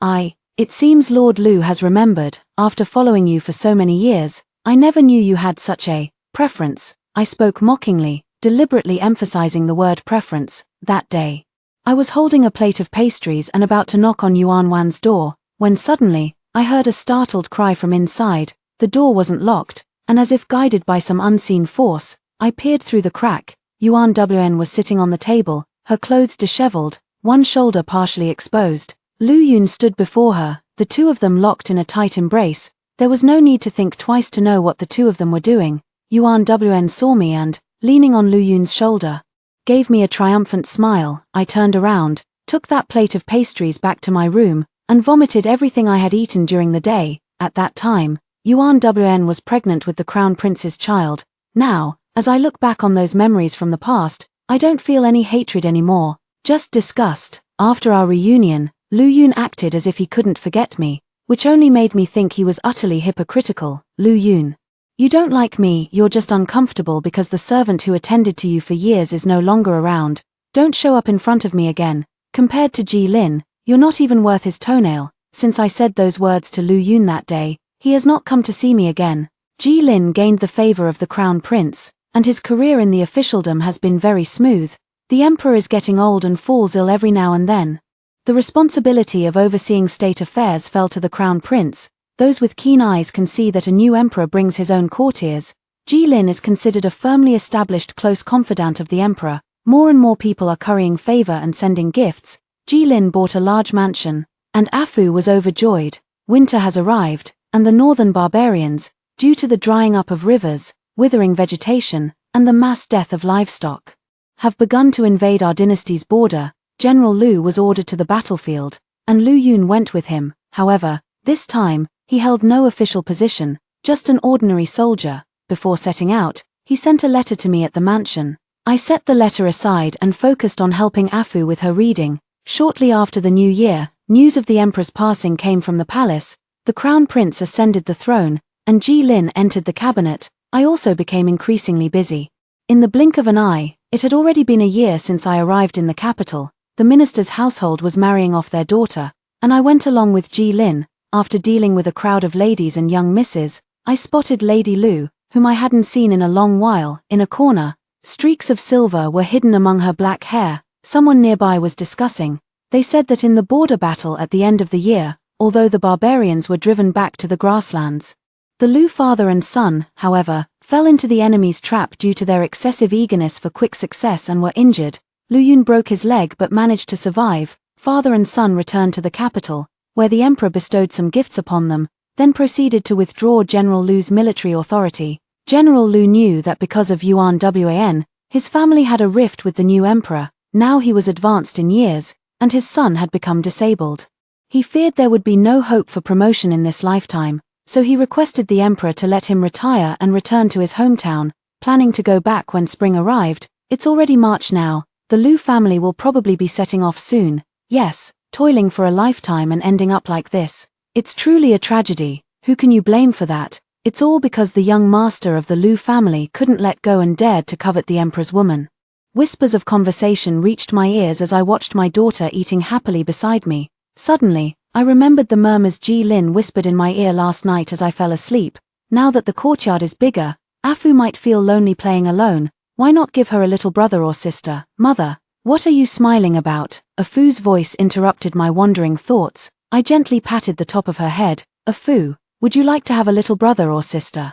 It seems Lord Lu has remembered. After following you for so many years, I never knew you had such a preference. I spoke mockingly, deliberately emphasizing the word preference. That day, I was holding a plate of pastries and about to knock on Yuan Wan's door, when suddenly, I heard a startled cry from inside. The door wasn't locked, and as if guided by some unseen force, I peered through the crack. Yuan Wn was sitting on the table, her clothes disheveled, one shoulder partially exposed. Lu Yun stood before her, the two of them locked in a tight embrace. There was no need to think twice to know what the two of them were doing. Yuan Wn saw me and, leaning on Lu Yun's shoulder, gave me a triumphant smile. I turned around, took that plate of pastries back to my room, and vomited everything I had eaten during the day. At that time, Yuan Wn was pregnant with the crown prince's child. Now, as I look back on those memories from the past, I don't feel any hatred anymore, just disgust. After our reunion, Lu Yun acted as if he couldn't forget me, which only made me think he was utterly hypocritical. Lu Yun, you don't like me, you're just uncomfortable because the servant who attended to you for years is no longer around. Don't show up in front of me again. Compared to Ji Lin, you're not even worth his toenail. Since I said those words to Lu Yun that day, he has not come to see me again. Ji Lin gained the favor of the crown prince, and his career in the officialdom has been very smooth. The emperor is getting old and falls ill every now and then. The responsibility of overseeing state affairs fell to the crown prince. Those with keen eyes can see that a new emperor brings his own courtiers. Ji Lin is considered a firmly established close confidant of the emperor. More and more people are currying favor and sending gifts. Ji Lin bought a large mansion, and Afu was overjoyed. Winter has arrived, and the northern barbarians, due to the drying up of rivers, withering vegetation, and the mass death of livestock, have begun to invade our dynasty's border. General Lu was ordered to the battlefield, and Lu Yun went with him. However, this time, he held no official position, just an ordinary soldier. Before setting out, he sent a letter to me at the mansion. I set the letter aside and focused on helping Afu with her reading. Shortly after the new year, news of the emperor's passing came from the palace. The crown prince ascended the throne, and Ji Lin entered the cabinet. I also became increasingly busy. In the blink of an eye, it had already been a year since I arrived in the capital. The minister's household was marrying off their daughter, and I went along with Ji Lin. After dealing with a crowd of ladies and young misses, I spotted Lady Lu, whom I hadn't seen in a long while, in a corner. Streaks of silver were hidden among her black hair. Someone nearby was discussing. They said that in the border battle at the end of the year, although the barbarians were driven back to the grasslands, the Lu father and son, however, fell into the enemy's trap due to their excessive eagerness for quick success and were injured. Lu Yun broke his leg but managed to survive. Father and son returned to the capital, where the emperor bestowed some gifts upon them, then proceeded to withdraw General Lu's military authority. General Lu knew that because of Yuan Wan, his family had a rift with the new emperor. Now he was advanced in years, and his son had become disabled. He feared there would be no hope for promotion in this lifetime, so he requested the emperor to let him retire and return to his hometown, planning to go back when spring arrived. It's already March now. The Lu family will probably be setting off soon. Yes, toiling for a lifetime and ending up like this. It's truly a tragedy. Who can you blame for that? It's all because the young master of the Lu family couldn't let go and dared to covet the emperor's woman. Whispers of conversation reached my ears as I watched my daughter eating happily beside me. Suddenly, I remembered the murmurs Ji Lin whispered in my ear last night as I fell asleep. Now that the courtyard is bigger, Afu might feel lonely playing alone. Why not give her a little brother or sister? Mother, what are you smiling about? Afu's voice interrupted my wandering thoughts. I gently patted the top of her head. Afu, would you like to have a little brother or sister?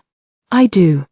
I do.